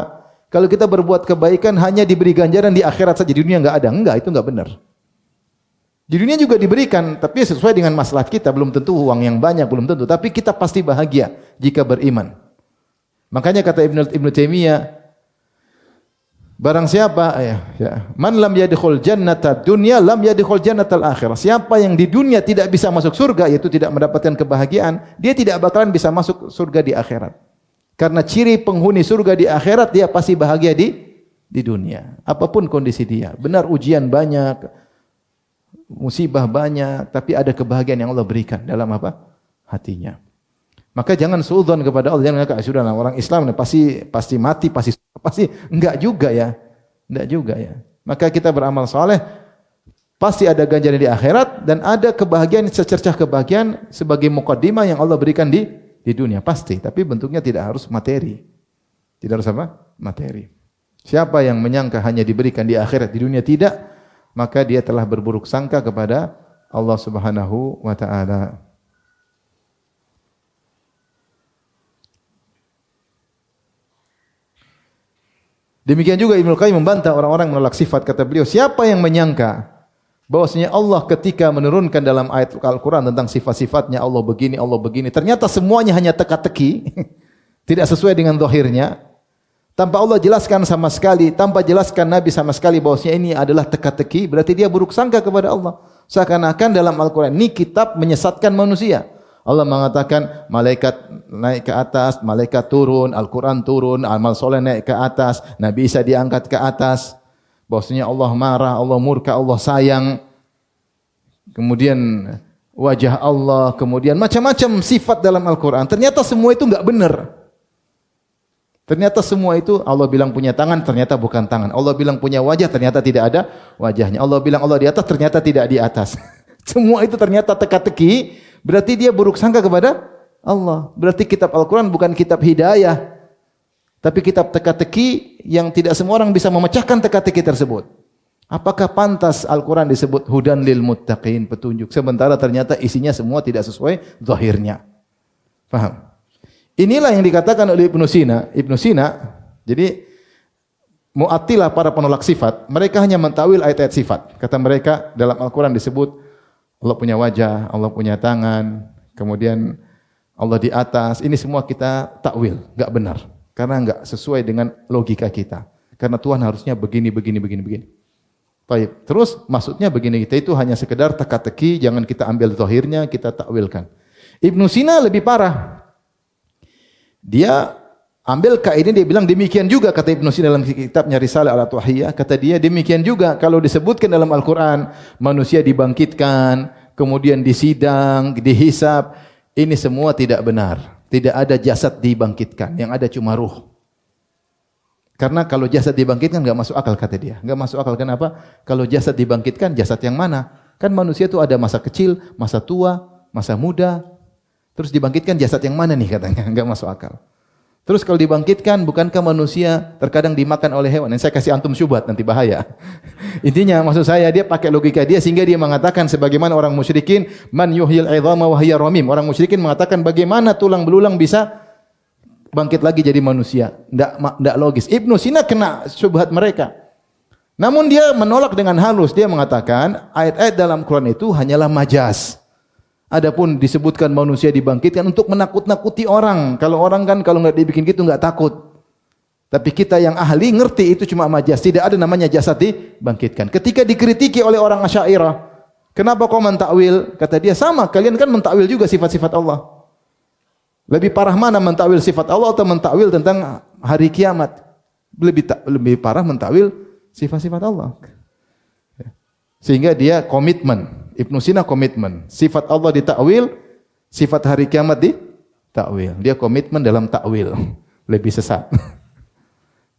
[SPEAKER 1] kalau kita berbuat kebaikan hanya diberi ganjaran di akhirat saja, di dunia enggak ada. Enggak, itu enggak benar. Di dunia juga diberikan, tapi sesuai dengan maslahat kita, belum tentu uang yang banyak, belum tentu, tapi kita pasti bahagia jika beriman. Makanya kata Ibnu Taimiyah, barang siapa man lam yadkhul jannata dunya lam yadkhul jannatal akhirah. Siapa yang di dunia tidak bisa masuk surga, yaitu tidak mendapatkan kebahagiaan, dia tidak bakalan bisa masuk surga di akhirat. Karena ciri penghuni surga di akhirat, dia pasti bahagia di di dunia. Apapun kondisi dia. Benar ujian banyak, musibah banyak, tapi ada kebahagiaan yang Allah berikan dalam apa? Hatinya. Maka jangan suudzon kepada Allah, jangan kata sudah orang Islam pasti mati, pasti enggak juga ya. Enggak juga ya. Maka kita beramal saleh pasti ada ganjaran di akhirat dan ada kebahagiaan, secercah kebahagiaan sebagai mukaddimah yang Allah berikan di dunia pasti, tapi bentuknya tidak harus materi. Tidak harus apa? Materi. Siapa yang menyangka hanya diberikan di akhirat, di dunia tidak, maka dia telah berburuk sangka kepada Allah Subhanahu wa taala. Demikian juga Ibnu Qayyim membantah orang-orang menolak sifat. Kata beliau, siapa yang menyangka bahwasanya Allah ketika menurunkan dalam ayat Al-Quran tentang sifat-sifatnya Allah begini, ternyata semuanya hanya teka-teki, tidak sesuai dengan zahirnya, tanpa Allah jelaskan sama sekali, tanpa jelaskan Nabi sama sekali bahwasanya ini adalah teka-teki, berarti dia buruk sangka kepada Allah. Seakan-akan dalam Al-Quran ini kitab menyesatkan manusia. Allah mengatakan malaikat naik ke atas, malaikat turun, Al-Quran turun, amal soleh naik ke atas, Nabi Isa diangkat ke atas. Bahwasanya Allah marah, Allah murka, Allah sayang. Kemudian wajah Allah, kemudian macam-macam sifat dalam Al-Quran. Ternyata semua itu enggak benar. Ternyata semua itu Allah bilang punya tangan, ternyata bukan tangan. Allah bilang punya wajah, ternyata tidak ada wajahnya. Allah bilang Allah di atas, ternyata tidak di atas. Semua itu ternyata teka-teki. Berarti dia buruk sangka kepada Allah. Berarti kitab Al-Quran bukan kitab hidayah, tapi kitab teka-teki yang tidak semua orang bisa memecahkan teka-teki tersebut. Apakah pantas Al-Quran disebut hudan lil muttaqin, petunjuk, sementara ternyata isinya semua tidak sesuai zahirnya. Paham? Inilah yang dikatakan oleh Ibnu Sina. Ibnu Sina, jadi Mu'attilah, para penolak sifat, mereka hanya mentawil ayat-ayat sifat. Kata mereka dalam Al-Quran disebut Allah punya wajah, Allah punya tangan, kemudian Allah di atas. Ini semua kita takwil, enggak benar. Karena enggak sesuai dengan logika kita. Karena Tuhan harusnya begini. Baik, terus maksudnya begini, kita itu hanya sekedar teka-teki, jangan kita ambil zahirnya, kita takwilkan. Ibnu Sina lebih parah. Dia ambil kaidah, dia bilang demikian juga, kata Ibnu Sina dalam kitabnya Risalah Al-Tuhiyah, kata dia demikian juga kalau disebutkan dalam Al-Quran manusia dibangkitkan, kemudian disidang, dihisab, ini semua tidak benar. Tidak ada jasad dibangkitkan, yang ada cuma ruh. Karena kalau jasad dibangkitkan enggak masuk akal, kata dia. Enggak masuk akal, kenapa? Kalau jasad dibangkitkan, jasad yang mana? Kan manusia itu ada masa kecil, masa tua, masa muda. Terus dibangkitkan jasad yang mana nih, katanya? Enggak masuk akal. Terus kalau dibangkitkan, bukankah manusia terkadang dimakan oleh hewan? Yang saya kasih antum syubhat, nanti bahaya. Intinya maksud saya, dia pakai logika dia sehingga dia mengatakan sebagaimana orang musyrikin, man yuhyil 'idhama wa hiya ramim. Orang musyrikin mengatakan bagaimana tulang belulang bisa bangkit lagi jadi manusia? Enggak logis. Ibnu Sina kena syubhat mereka. Namun dia menolak dengan halus. Dia mengatakan ayat-ayat dalam Quran itu hanyalah majaz. Adapun disebutkan manusia dibangkitkan untuk menakut-nakuti orang. Kalau orang kan kalau enggak dibikin gitu enggak takut. Tapi kita yang ahli ngerti itu cuma majaz. Tidak ada namanya jasad dibangkitkan. Ketika dikritiki oleh orang Asy'ariyah, kenapa kau mentakwil? Kata dia, sama, kalian kan mentakwil juga sifat-sifat Allah. Lebih parah mana mentakwil sifat Allah atau mentakwil tentang hari kiamat? Lebih parah mentakwil sifat-sifat Allah. Sehingga dia komitmen. Ibnu Sina komitmen. Sifat Allah ditakwil, sifat hari kiamat ditakwil. Dia komitmen dalam takwil. Lebih sesat.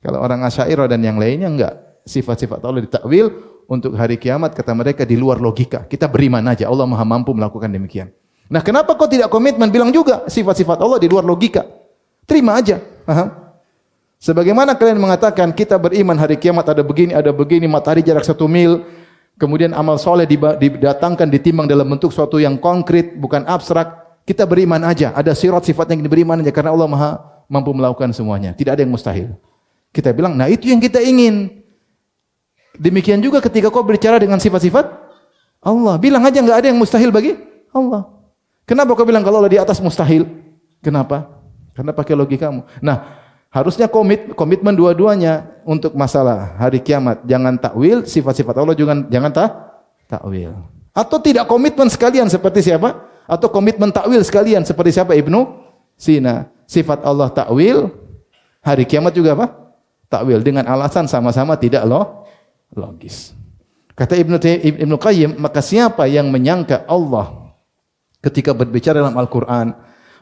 [SPEAKER 1] Kalau orang Asy'ariyah dan yang lainnya enggak. Sifat-sifat Allah ditakwil, untuk hari kiamat kata mereka di luar logika. Kita beriman aja, Allah Maha mampu melakukan demikian. Nah, kenapa kau tidak komitmen? Bilang juga sifat-sifat Allah di luar logika. Terima aja. Paham? Sebagaimana kalian mengatakan kita beriman hari kiamat ada begini, matahari jarak 1 mil. Kemudian amal soleh didatangkan, ditimbang dalam bentuk suatu yang konkret, bukan abstrak. Kita beriman aja. Ada sirat sifat yang diberiman aja karena Allah Maha mampu melakukan semuanya. Tidak ada yang mustahil. Kita bilang, nah itu yang kita ingin. Demikian juga ketika kau berbicara dengan sifat-sifat Allah, bilang aja enggak ada yang mustahil bagi Allah. Kenapa kau bilang kalau Allah di atas mustahil? Kenapa? Karena pakai logikamu. Nah, harusnya komitmen dua-duanya untuk masalah hari kiamat. Jangan takwil sifat-sifat Allah, jangan takwil. Atau tidak komitmen sekalian seperti siapa? Atau komitmen takwil sekalian seperti siapa? Ibnu Sina. Sifat Allah takwil, hari kiamat juga apa? takwil dengan alasan sama-sama tidak logis. Kata Ibnu Qayyim, maka siapa yang menyangka Allah ketika berbicara dalam Al-Qur'an,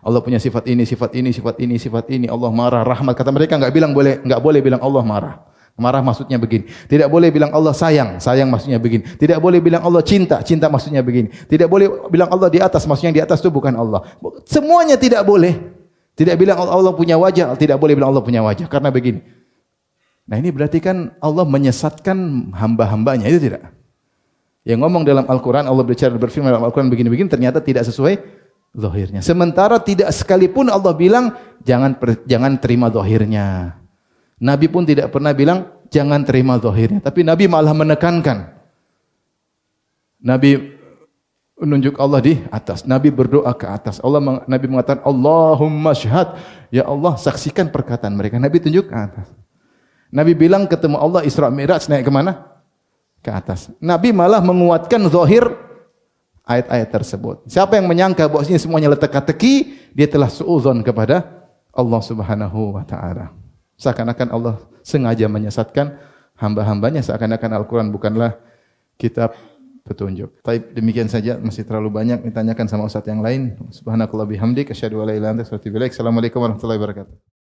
[SPEAKER 1] Allah punya sifat ini, sifat ini, sifat ini, sifat ini, Allah marah, rahmat. Kata mereka enggak boleh bilang Allah marah. Marah maksudnya begini. Tidak boleh bilang Allah sayang, sayang maksudnya begini. Tidak boleh bilang Allah cinta, cinta maksudnya begini. Tidak boleh bilang Allah di atas, maksudnya yang di atas itu bukan Allah. Semuanya tidak boleh. Tidak bilang Allah punya wajah, tidak boleh bilang Allah punya wajah karena begini. Nah, ini berarti kan Allah menyesatkan hamba-hambanya, itu tidak? Yang ngomong dalam Al-Qur'an, Allah berfirman dalam Al-Qur'an begini-begini, ternyata tidak sesuai zahirnya. Sementara tidak sekalipun Allah bilang jangan terima zahirnya. Nabi pun tidak pernah bilang jangan terima zahirnya, tapi Nabi malah menekankan. Nabi menunjuk Allah di atas. Nabi berdoa ke atas. Nabi mengatakan Allahumma syhad, ya Allah saksikan perkataan mereka. Nabi tunjuk ke atas. Nabi bilang ketemu Allah Isra Mi'raj, naik ke mana? Ke atas. Nabi malah menguatkan zahir ayat-ayat tersebut. Siapa yang menyangka bahwa ini semuanya letak-teki, dia telah suudzon kepada Allah Subhanahu wa taala. Seakan-akan Allah sengaja menyesatkan hamba-hambanya, seakan-akan Al-Quran bukanlah kitab petunjuk. Baik, demikian saja, masih terlalu banyak ditanyakan sama ustaz yang lain. Subhanakallah bihamdik, asyhadu an la ilaha illa anta astaghfiruka wa atubu ilaik. Assalamualaikum warahmatullahi wabarakatuh.